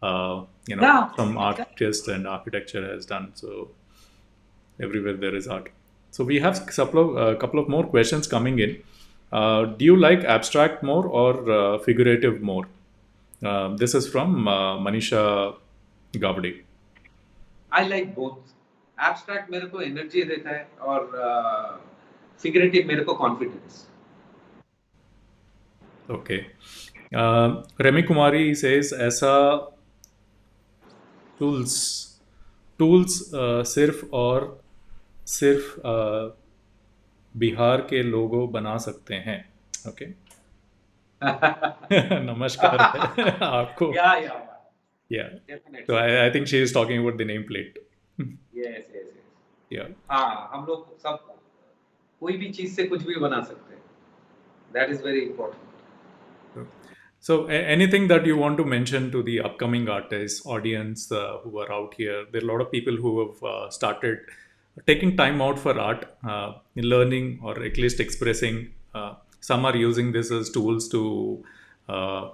Yeah, some exactly. artist and architecture has done. So everywhere there is art. So we have a couple of more questions coming in. Do you like abstract more or figurative more? This is from Manisha Gavde. I like both. Abstract मेरे को energy देता है और figurative मेरे को confidence. Okay. Remy Kumari says ऐसा tools tools सिर्फ बिहार के लोगों बना सकते हैं. ओके. नमस्कार है आपको. या Yeah. So definitely. I think she is talking about the nameplate. Yes yes yes. Yeah. हाँ, हम लोग सब कोई भी चीज से कुछ भी बना सकते हैं। That is very important. So, anything that you want to mention to the upcoming artists, audience who are out here? There are a lot of people who have started taking time out for art, learning, or at least expressing. Some are using this as tools to uh,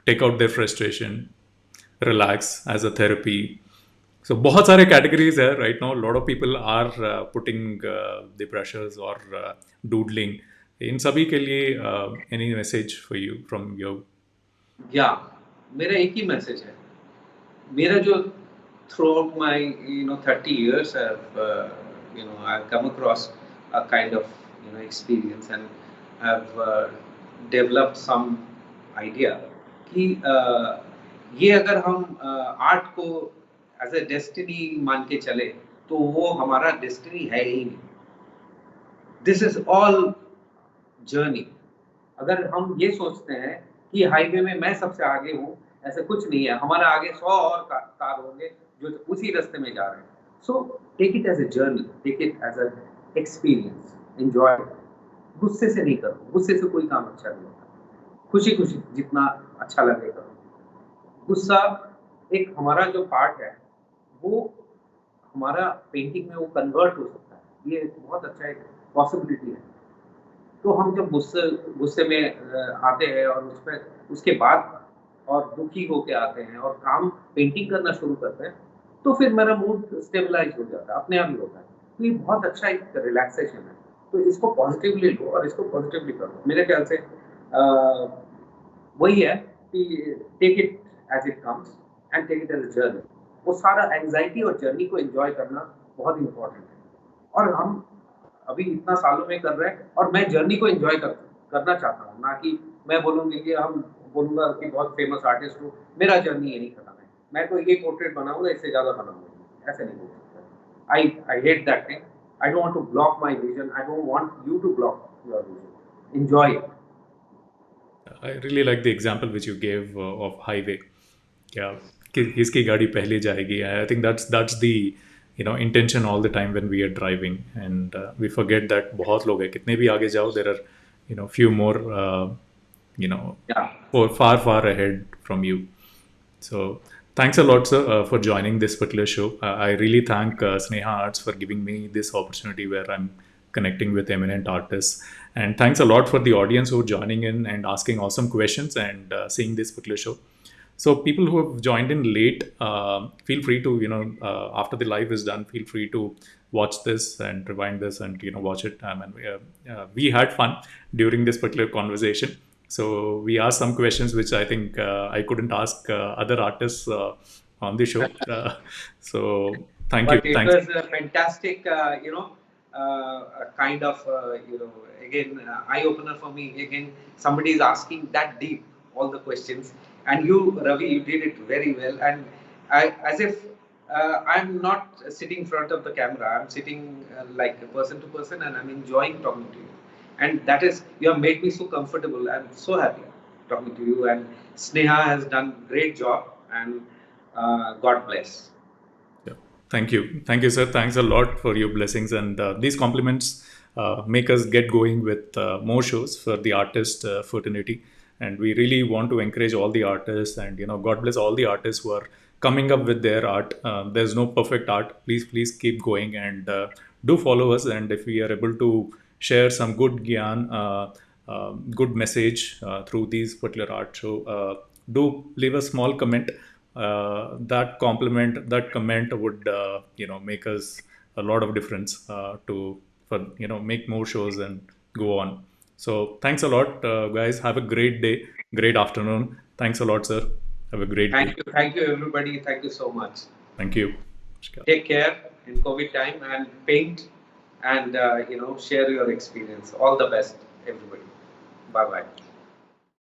take out their frustration, relax as a therapy. So, बहुत सारे categories है right now. A lot of people are putting the brushes or doodling. इन सभी के लिए any message for you from your. या मेरा एक ही message है। मेरा जो through out my 30 years I've come across a kind of experience, and have developed some idea कि ये अगर हम आर्ट को एज ए डेस्टिनी मान के चले तो वो हमारा डेस्टिनी है ही नहीं. This is all journey. अगर हम ये सोचते हैं कि हाईवे में मैं सबसे आगे हूँ, ऐसा कुछ नहीं है. हमारा आगे 100 और कार होंगे जो उसी रास्ते में जा रहे हैं. So take it as a journey, take it as a experience, enjoy. गुस्से से नहीं करो, गुस्से से कोई काम अच्छा नहीं होता. खुशी खुशी जितना अच्छा लगे करो. गुस्सा एक हमारा जो पार्ट है वो हमारा पेंटिंग में वो कन्वर्ट हो सकता है. ये बहुत अच्छा एक पॉसिबिलिटी है. तो हम जब गुस्से में आते हैं और उसके बाद और दुखी होके आते हैं और काम पेंटिंग करना शुरू करते हैं, तो फिर मेरा मूड स्टेबलाइज हो जाता है, अपने आप ही होता है. तो ये बहुत अच्छा एक रिलैक्सेशन है. तो इसको पॉजिटिवली लो और इसको पॉजिटिवली करो. मेरे ख्याल से वही है कि take it as it comes and take it as a journey. वो सारा एंजाइटी और जर्नी को एंजॉय करना बहुत इंपॉर्टेंट है. और हम अभी इतना सालों में कर रहे हैं और मैं जर्नी को एंजॉय करना चाहता हूँ, ना कि मैं बोलूँगी कि बोलूँगा कि बहुत फेमस आर्टिस्ट हूँ, मेरा जर्नी यही खत्म है, मैं तो ये पोर्ट्रेट बनाऊंगा, इससे ज़्यादा बनाऊंगा. ऐसे नहीं बोल सकता. I hate that thing. I don't want to block my vision. I don't want you to block your vision. Enjoy it. I really like the example which you gave of highway. Yeah, किसकी गाड़ी पहले जाएगी. I think that's the intention all the time when we are driving, and we forget that बहुत लोग हैं. कितने भी आगे जाओ, there are few more Yeah. far ahead from you. So thanks a lot, sir, for joining this particular show. I really thank Sneha Arts for giving me this opportunity where I'm connecting with eminent artists. And thanks a lot for the audience who are joining in and asking awesome questions and seeing this particular show. So people who have joined in late, feel free to, after the live is done, feel free to watch this and rewind this and, watch it. And we had fun during this particular conversation. So we asked some questions which I think I couldn't ask other artists on the show. So thank you. But it was a fantastic, kind of, again, eye-opener for me. Again, somebody is asking that deep, all the questions. And you, Ravi, you did it very well. And as if I'm not sitting in front of the camera, I'm sitting like person to person, and I'm enjoying talking to you. And that is, you have made me so comfortable. I'm so happy talking to you. And Sneha has done great job. And God bless. Thank you, sir. Thanks a lot for your blessings, and these compliments make us get going with more shows for the artist fraternity. And we really want to encourage all the artists, and God bless all the artists who are coming up with their art. There's no perfect art. Please keep going, and do follow us. And if we are able to share some good gyan, good message through these particular art show, do leave a small comment. That comment would make us a lot of difference for make more shows and go on. So thanks a lot, guys. Have a great day, great afternoon. Thanks a lot, sir. Have a great day. Thank you everybody. Thank you so much. Thank you. Take care in COVID time and paint and share your experience. All the best, everybody. Bye bye.